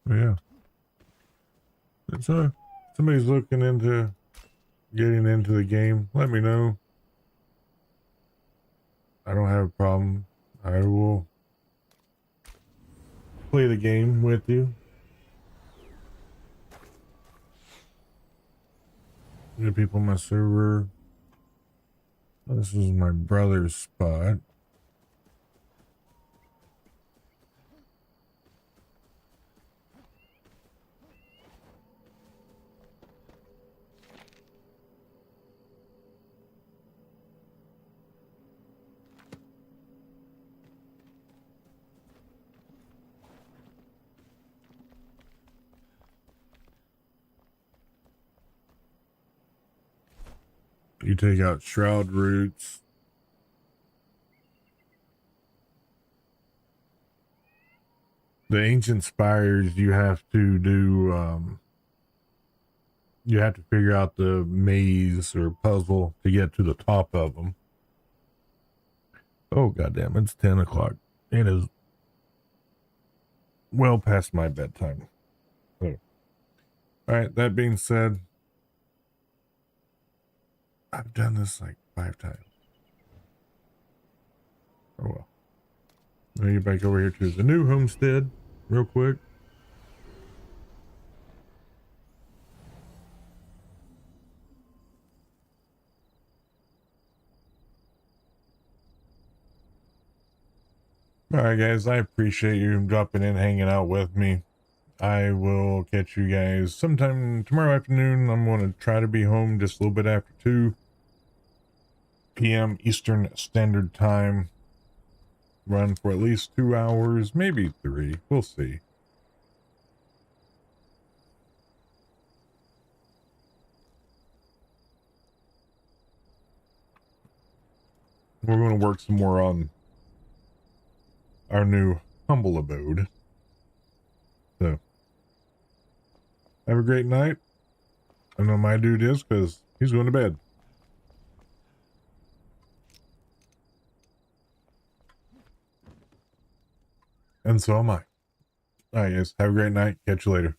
But yeah. So somebody's looking into getting into the game, let me know. I don't have a problem. I will play the game with you. New people on my server. This is my brother's spot. You take out shroud roots. The ancient spires, you have to do, you have to figure out the maze or puzzle to get to the top of them. Oh, goddamn, it's 10 o'clock. It is well past my bedtime. So, all right, that being said, I've done this like 5 times. Oh, well. Let me get back over here to the new homestead real quick. All right, guys, I appreciate you dropping in, hanging out with me. I will catch you guys sometime tomorrow afternoon. I'm going to try to be home just a little bit after 2 p.m. Eastern Standard Time. Run for at least 2 hours, maybe 3. We'll see. We're going to work some more on our new humble abode. So, have a great night. I know my dude is because he's going to bed. And so am I. All right, guys. Have a great night. Catch you later.